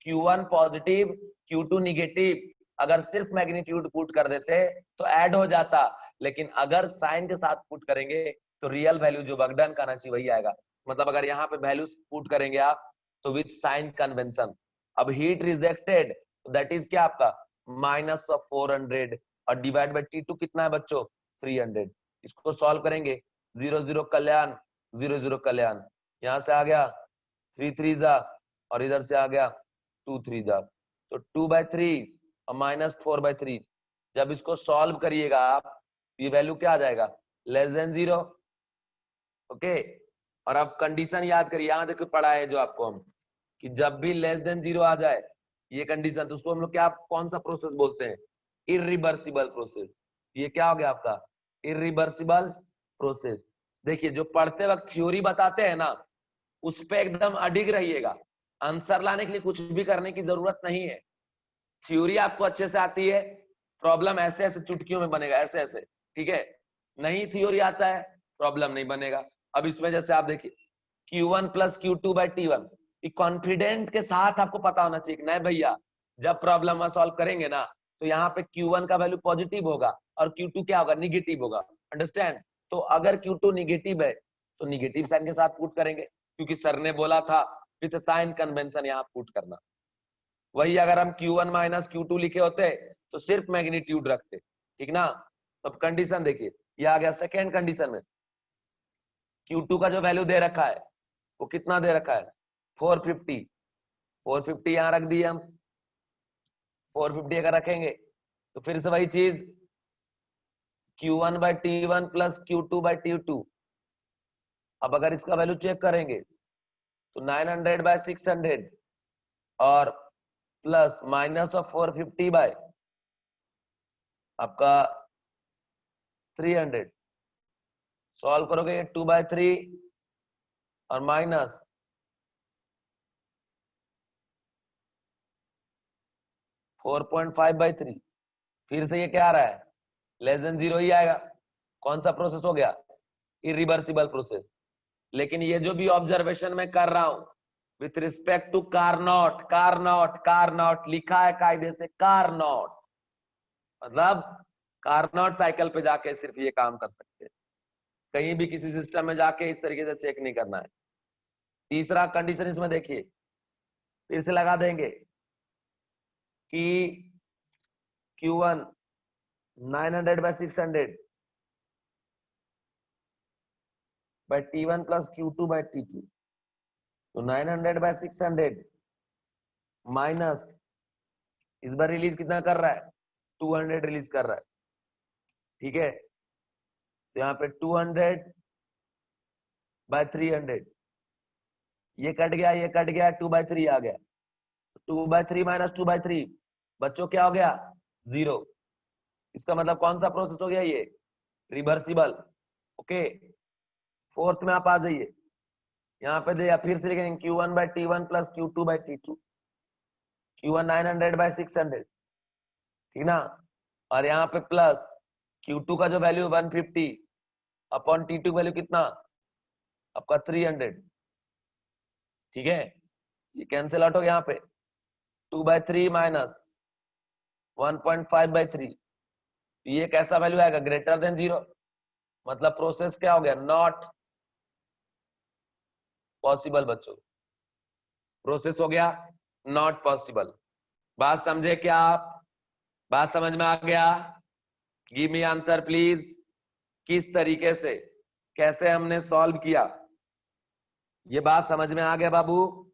Q1 positive Q2 negative, अगर सिर्फ मैग्नीट्यूड पुट कर देते तो ऐड हो जाता, लेकिन अगर साइन के साथ पुट करेंगे तो रियल वैल्यू जो वर्क डन करना चाहिए वही आएगा। मतलब अगर यहाँ पे वैल्यू पुट करेंगे आप तो विथ साइन कन्वेंशन। अब हीट रिजेक्टेड दैट इज क्या आपका -400, और डिवाइड बाय T2 कितना है बच्चों? 300। इसको सॉल्व करेंगे, 0 0 कल्याण, 0 0 कल्याण, यहां से आ गया 3 3 जा, और इधर से आ गया 2 3 जा, तो 2/3 और -4/3। जब इसको सॉल्व करिएगा आप, ये वैल्यू क्या आ जाएगा? Less than 0। ओके। और अब कंडीशन याद करिए, यहां देखो पढ़ा है जो आपको हम, कि जब भी लेस देन 0 आ जाए ये कंडीशन, तो उसको हम लोग क्या, कौन सा प्रोसेस बोलते हैं? Irreversible process. ये क्या हो गया आपका? Irreversible process. देखिए जो पढ़ते वक्त थ्योरी बताते हैं ना, उस पे एकदम अडिग रहिएगा, आंसर लाने के लिए कुछ भी करने की जरूरत नहीं है। थ्योरी आपको अच्छे से आती है, प्रॉब्लम ऐसे ऐसे चुटकियों में बनेगा, ऐसे ऐसे, ठीक है। नहीं थ्योरी आता है, प्रॉब्लम नहीं बनेगा। अब इसमें जैसे आप देखिए Q1 प्लस Q2/T1, कॉन्फिडेंट के साथ आपको पता होना चाहिए कि नहीं भैया, जब प्रॉब्लम सॉल्व करेंगे ना तो यहाँ पे Q1 का वैल्यू पॉजिटिव होगा और Q2 क्या होगा? निगेटिव होगा। अंडरस्टैंड? तो अगर Q2 निगेटिव है तो निगेटिव साइन के साथ पुट करेंगे, क्योंकि सर ने बोला था विथ साइन कन्वेंशन यहाँ पुट करना। वही अगर हम Q1 माइनस Q2 लिखे होते तो सिर्फ मैग्नीट्यूड रखते, ठीक ना। तो कंडीशन देखिए, ये आ गया सेकेंड कंडीशन में, Q2 का जो वैल्यू दे रखा है वो कितना दे रखा है? 450। 450 यहां रख दिए हम। 450 अगर रखेंगे तो फिर से वही चीज, Q1/T1 प्लस Q2/T2। अब अगर इसका वैल्यू चेक करेंगे तो 900/600 और प्लस माइनस ऑफ 450 बाय आपका 300। सॉल्व करोगे 2/3 और माइनस 4.5/3, फिर से ये क्या आ रहा है? लेस देन 0 ही आएगा। कौन सा प्रोसेस हो गया? Irreversible process. लेकिन ये जो भी ऑब्जर्वेशन मैं कर रहा हूं विथ रिस्पेक्ट टू कारनॉट, कारनॉट कारनॉट लिखा है कायदे से, कारनॉट मतलब कारनॉट साइकिल पे जाके सिर्फ ये काम कर सकते हैं, कहीं भी किसी सिस्टम में जाके इस तरीके से चेक नहीं करना है। तीसरा कंडीशन इसमें देखिए, फिर से लगा देंगे कि Q1 900/600 by T1 plus Q2/T2, तो 900/600 माइनस इस बार रिलीज कितना कर रहा है? 200 रिलीज कर रहा है, ठीक है। तो यहाँ पे 200 बाय 300, ये कट गया, ये कट गया, 2/3 आ गया। 2/3 माइनस 2/3 बच्चों क्या हो गया? 0। इसका मतलब कौन सा प्रोसेस हो गया? ये रिवर्सिबल। ओके, फोर्थ में आप आ जाइए, यहाँ पे दे फिर से लिखेंगे Q1/T1 प्लस Q2/T2, Q1 900/600, ठीक ना। और यहाँ पे प्लस Q2 का जो वैल्यू 150 अपॉन T2 वैल्यू कितना आपका 300, ठीक है। ये कैंसिल आउट हो गया, यहाँ पे 2/3 माइनस 1.5/3, ये कैसा वैल्यू आएगा? Greater than 0। मतलब प्रोसेस क्या हो गया? नॉट पॉसिबल बच्चों, प्रोसेस हो गया नॉट पॉसिबल। बात समझे क्या आप? बात समझ में आ गया? Give me answer please. किस तरीके से, कैसे हमने सॉल्व किया, ये बात समझ में आ गया बाबू?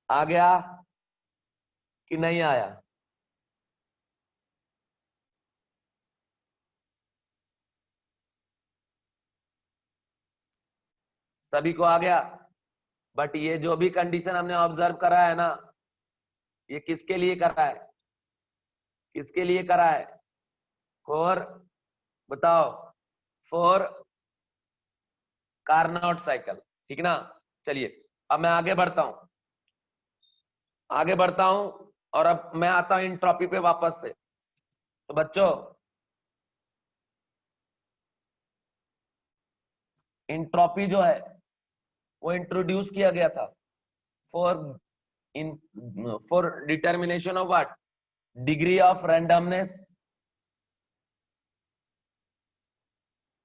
आ गया कि नहीं आया? सभी को आ गया? बट ये जो भी कंडीशन हमने ऑब्जर्व करा है ना, ये किसके लिए करा है? किसके लिए करा है? फॉर, बताओ, फॉर कार्नोट साइकिल, ठीक ना। चलिए अब मैं आगे बढ़ता हूं, आगे बढ़ता हूं, और अब मैं आता हूं एंट्रोपी पे वापस से। तो बच्चों एंट्रोपी जो है वो इंट्रोड्यूस किया गया था for in for determination of what? Degree of randomness,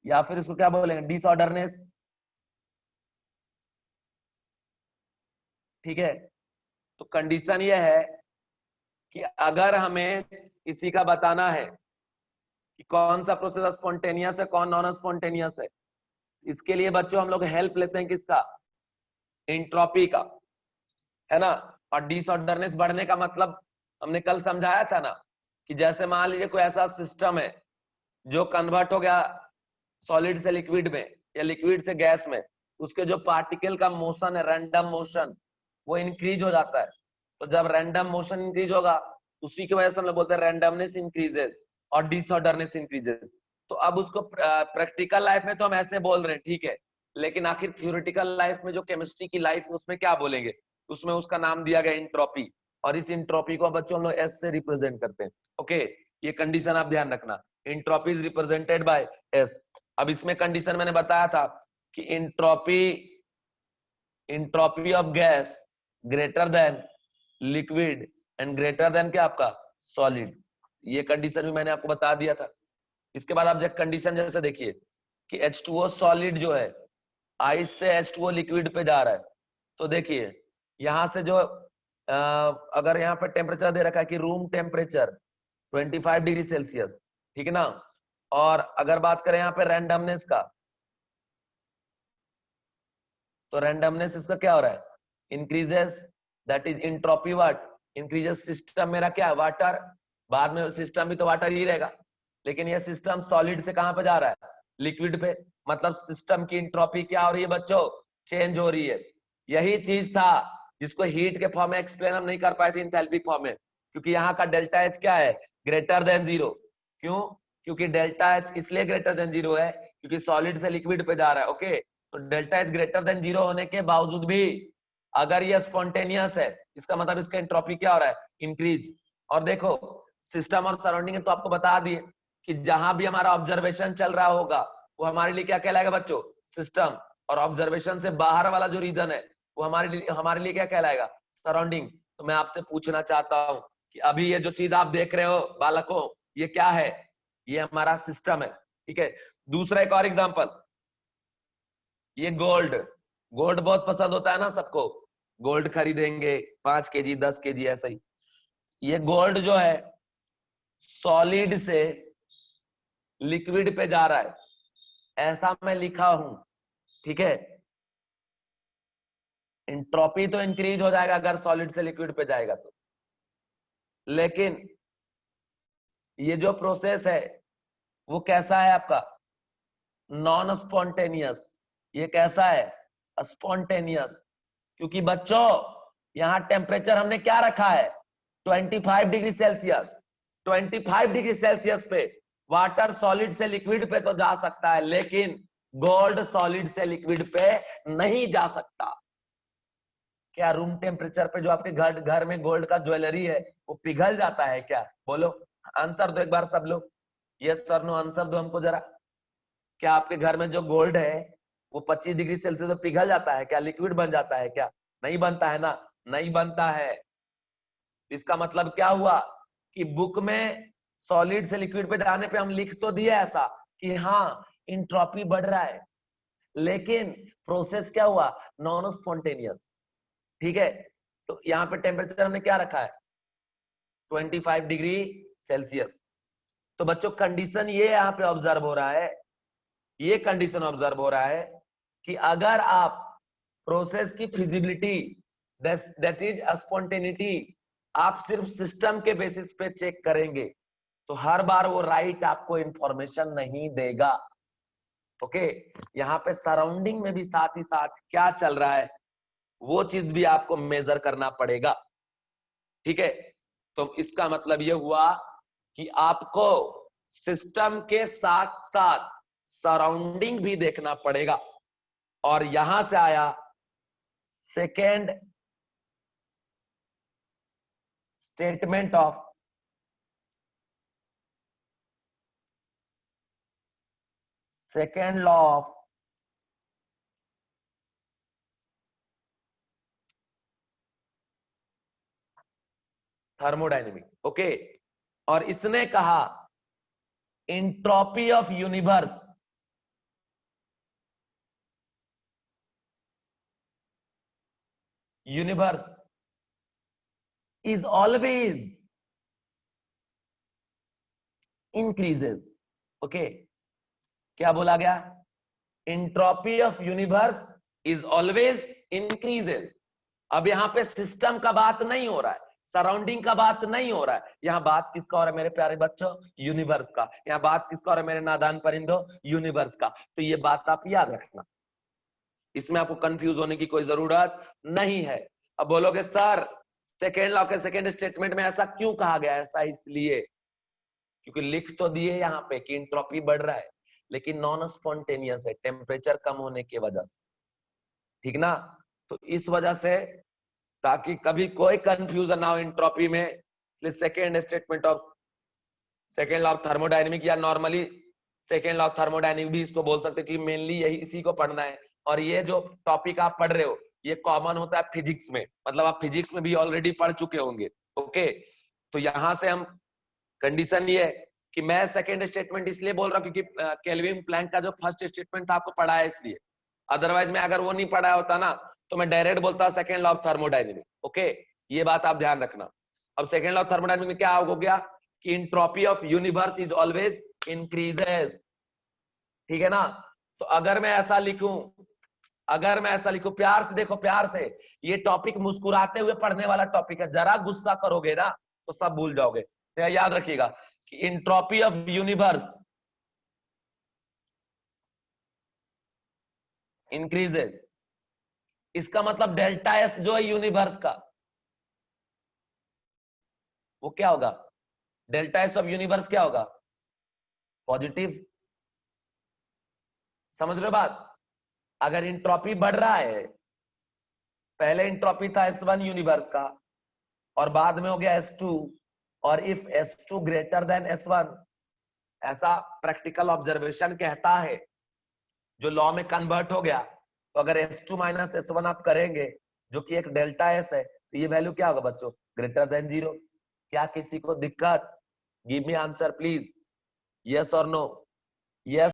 या फिर इसको क्या बोलेंगे? डिसऑर्डरनेस, ठीक है। तो कंडीशन ये है कि अगर हमें किसी का बताना है कि कौन सा प्रोसेस स्पॉन्टेनियस है, कौन नॉन स्पॉन्टेनियस है, इसके लिए बच्चों हम लोग हेल्प लेते हैं किसका? एंट्रोपी का, है ना। और डिसऑर्डरनेस बढ़ने का मतलब हमने कल समझाया था ना, कि जैसे मान लीजिए कोई ऐसा सिस्टम है जो कन्वर्ट हो गया सॉलिड से लिक्विड में या लिक्विड से गैस में, उसके जो पार्टिकल का मोशन है, रैंडम मोशन, वो इंक्रीज हो जाता है। तो जब रैंडम मोशन इंक्रीज होगा, उसी की वजह से हम लोग बोलते हैं रैंडमनेस इंक्रीजेस और डिसऑर्डरनेस इंक्रीजेस। तो अब उसको प्रैक्टिकल लाइफ में तो हम ऐसे बोल रहे हैं, ठीक है, लेकिन आखिर थ्योरेटिकल लाइफ में, जो केमिस्ट्री की लाइफ में, उसमें क्या बोलेंगे? उसमें उसका नाम दिया गया एंट्रोपी, और इस एंट्रोपी को बच्चों हम लोग एस से रिप्रेजेंट करते हैं। ओके, ये कंडीशन आप ध्यान रखना, entropy is represented by S. अब इसमें कंडीशन मैंने बताया था कि entropy, entropy of gas greater than liquid and greater than क्या आपका? सॉलिड। ये कंडीशन भी मैंने आपको बता दिया था। इसके बाद आप कंडीशन जैसे देखिए कि H2O सॉलिड जो है आइस से H2O लिक्विड पे जा रहा है, तो देखिए यहां से जो अगर यहाँ पे टेम्परेचर दे रखा है कि रूम टेम्परेचर 25 डिग्री सेल्सियस, ठीक है ना। और अगर बात करें यहाँ पे रैंडमनेस का, तो रैंडमनेस इसका क्या हो रहा है? Increases, that is entropy what? Increases. System मेरा क्या है? वाटर। बाद में सिस्टम भी तो वाटर ही रहेगा, लेकिन ये सिस्टम सॉलिड से कहां पे जा रहा है? लिक्विड पे। मतलब सिस्टम की एंट्रोपी क्या हो रही है बच्चों? चेंज हो रही है। यही चीज था जिसको हीट के फॉर्म में एक्सप्लेन हम नहीं कर पाए थे इंथैल्पी फॉर्म में, क्योंकि यहाँ का डेल्टा एच क्या है? Greater than 0। क्यों? क्योंकि डेल्टा एच इसलिए ग्रेटर देन 0 है क्योंकि सॉलिड से लिक्विड पे जा रहा है। ओके, तो डेल्टा एच ग्रेटर देन 0 होने के बावजूद भी अगर ये स्पॉन्टेनियस है, इसका मतलब इसका एंट्रोपी क्या हो रहा है? इंक्रीज। और देखो सिस्टम और सराउंडिंग तो आपको बता दिए कि जहां भी हमारा ऑब्जर्वेशन चल रहा होगा वो हमारे लिए क्या कहलाएगा बच्चों? सिस्टम। और ऑब्जर्वेशन से बाहर वाला जो रीजन है वो हमारे लिए क्या कहलाएगा? सराउंडिंग। तो मैं आपसे पूछना चाहता हूं कि अभी ये जो चीज आप देख रहे हो बालकों, ये क्या है? ये हमारा सिस्टम है, ठीक है। दूसरा एक और एग्जांपल, ये गोल्ड। गोल्ड बहुत पसंद होता है ना सबको, गोल्ड खरीदेंगे 5 केजी 10 केजी ऐसा ही। ये गोल्ड जो है सॉलिड से लिक्विड पे जा रहा है, ऐसा मैं लिखा हूं, ठीक है। एंट्रोपी तो इंक्रीज हो जाएगा अगर सॉलिड से लिक्विड पे जाएगा तो, लेकिन ये जो प्रोसेस है वो कैसा है आपका, नॉन स्पॉन्टेनियस। ये कैसा है, स्पॉन्टेनियस। क्योंकि बच्चों यहां टेम्परेचर हमने क्या रखा है, 25 डिग्री सेल्सियस। 25 डिग्री सेल्सियस पे वाटर सॉलिड से लिक्विड पे तो जा सकता है, लेकिन गोल्ड सॉलिड से लिक्विड पे नहीं जा सकता। क्या रूम टेम्परेचर पे जो आपके घर में गोल्ड का ज्वेलरी है वो पिघल जाता है क्या? बोलो, आंसर दो एक बार सब लोग, यस सर नो आंसर दो हमको जरा। क्या आपके घर में जो गोल्ड है वो 25 डिग्री सेल्सियस में पिघल जाता है क्या, लिक्विड बन जाता है क्या? नहीं बनता है ना, नहीं बनता है। इसका मतलब क्या हुआ कि बुक में सॉलिड से लिक्विड पे जाने पे हम लिख तो दिए ऐसा कि हाँ इंट्रोपी बढ़ रहा है, लेकिन प्रोसेस क्या हुआ, नॉन स्पॉन्टेनियस। ठीक है, तो यहाँ पे टेम्परेचर हमने क्या रखा है, 25 डिग्री सेल्सियस। तो बच्चों कंडीशन ये यहाँ पे ऑब्जर्व हो रहा है, ये कंडीशन ऑब्जर्व हो रहा है कि अगर आप प्रोसेस की फिजिबिलिटी दैट इज स्पॉन्टेनिटी आप सिर्फ सिस्टम के बेसिस पे चेक करेंगे तो हर बार वो राइट आपको इंफॉर्मेशन नहीं देगा। ओके, यहाँ पे सराउंडिंग में भी साथ ही साथ क्या चल रहा है वो चीज भी आपको मेजर करना पड़ेगा। ठीक है, तो इसका मतलब ये हुआ कि आपको सिस्टम के साथ साथ सराउंडिंग भी देखना पड़ेगा। और यहां से आया second statement of second law of thermodynamic. Okay, और इसने कहा entropy of universe is always increases. Okay, क्या बोला गया, entropy of universe is always increases. अब यहां पे सिस्टम का बात नहीं हो रहा है, सराउंडिंग का बात नहीं हो रहा है, यहां बात किसका हो रहा है मेरे प्यारे बच्चों, यूनिवर्स का। यहां बात किसका हो रहा है मेरे नादान परिंदों, यूनिवर्स का। तो ये बात आप याद रखना, इसमें आपको कंफ्यूज होने की कोई जरूरत नहीं है। अब बोलोगे सर सेकेंड लॉ के सेकेंड स्टेटमेंट में ऐसा क्यों कहा गया, ऐसा इसलिए क्योंकि लिख तो दिए यहाँ पे कि एंट्रोपी बढ़ रहा है, लेकिन नॉन स्पॉन्टेनियस है टेम्परेचर कम होने की वजह से। ठीक ना, तो इस वजह से ताकि कभी कोई कंफ्यूजन ना हो एंट्रोपी में, second statement of second law of thermodynamic, या normally second law of thermodynamic भी इसको बोल सकते कि मेनली यही इसी को पढ़ना है। और ये जो टॉपिक आप पढ़ रहे हो ये कॉमन होता है फिजिक्स में, मतलब आप फिजिक्स में भी ऑलरेडी पढ़ चुके होंगे। ओके, तो यहां से हम कंडीशन ये है कि मैं सेकेंड स्टेटमेंट इसलिए बोल रहा हूं क्योंकि केल्विन प्लैंक का जो फर्स्ट स्टेटमेंट था आपको पढ़ा है इसलिए, अदरवाइज मैं अगर वो नहीं पढ़ा होता ना तो मैं डायरेक्ट बोलता second law of thermodynamic. Okay, ये बात आप ध्यान रखना। अब सेकेंड लॉ ऑफ थर्मोडायनेमिक में क्या हो गया कि entropy of universe is always increases. ठीक है ना, तो अगर मैं ऐसा लिखूं प्यार से देखो, प्यार से, ये टॉपिक मुस्कुराते हुए पढ़ने वाला टॉपिक है, जरा गुस्सा करोगे ना तो सब भूल जाओगे। तो याद रखिएगा कि एंट्रोपी ऑफ यूनिवर्स इंक्रीजेज, इसका मतलब डेल्टा एस जो है यूनिवर्स का वो क्या होगा, डेल्टा एस ऑफ यूनिवर्स क्या होगा, पॉजिटिव। समझ रहे हो बात, अगर एंट्रोपी बढ़ रहा है, पहले एंट्रोपी था S1 यूनिवर्स का और बाद में हो गया S2, और if S2 greater than S1, ऐसा प्रैक्टिकल ऑब्जर्वेशन कहता है, जो लॉ में कन्वर्ट हो गया। तो अगर S2 माइनस S1 आप करेंगे जो कि एक डेल्टा एस है, तो ये वैल्यू क्या होगा बच्चों, ग्रेटर देन 0। क्या किसी को दिक्कत, give me answer please, yes और नो, यस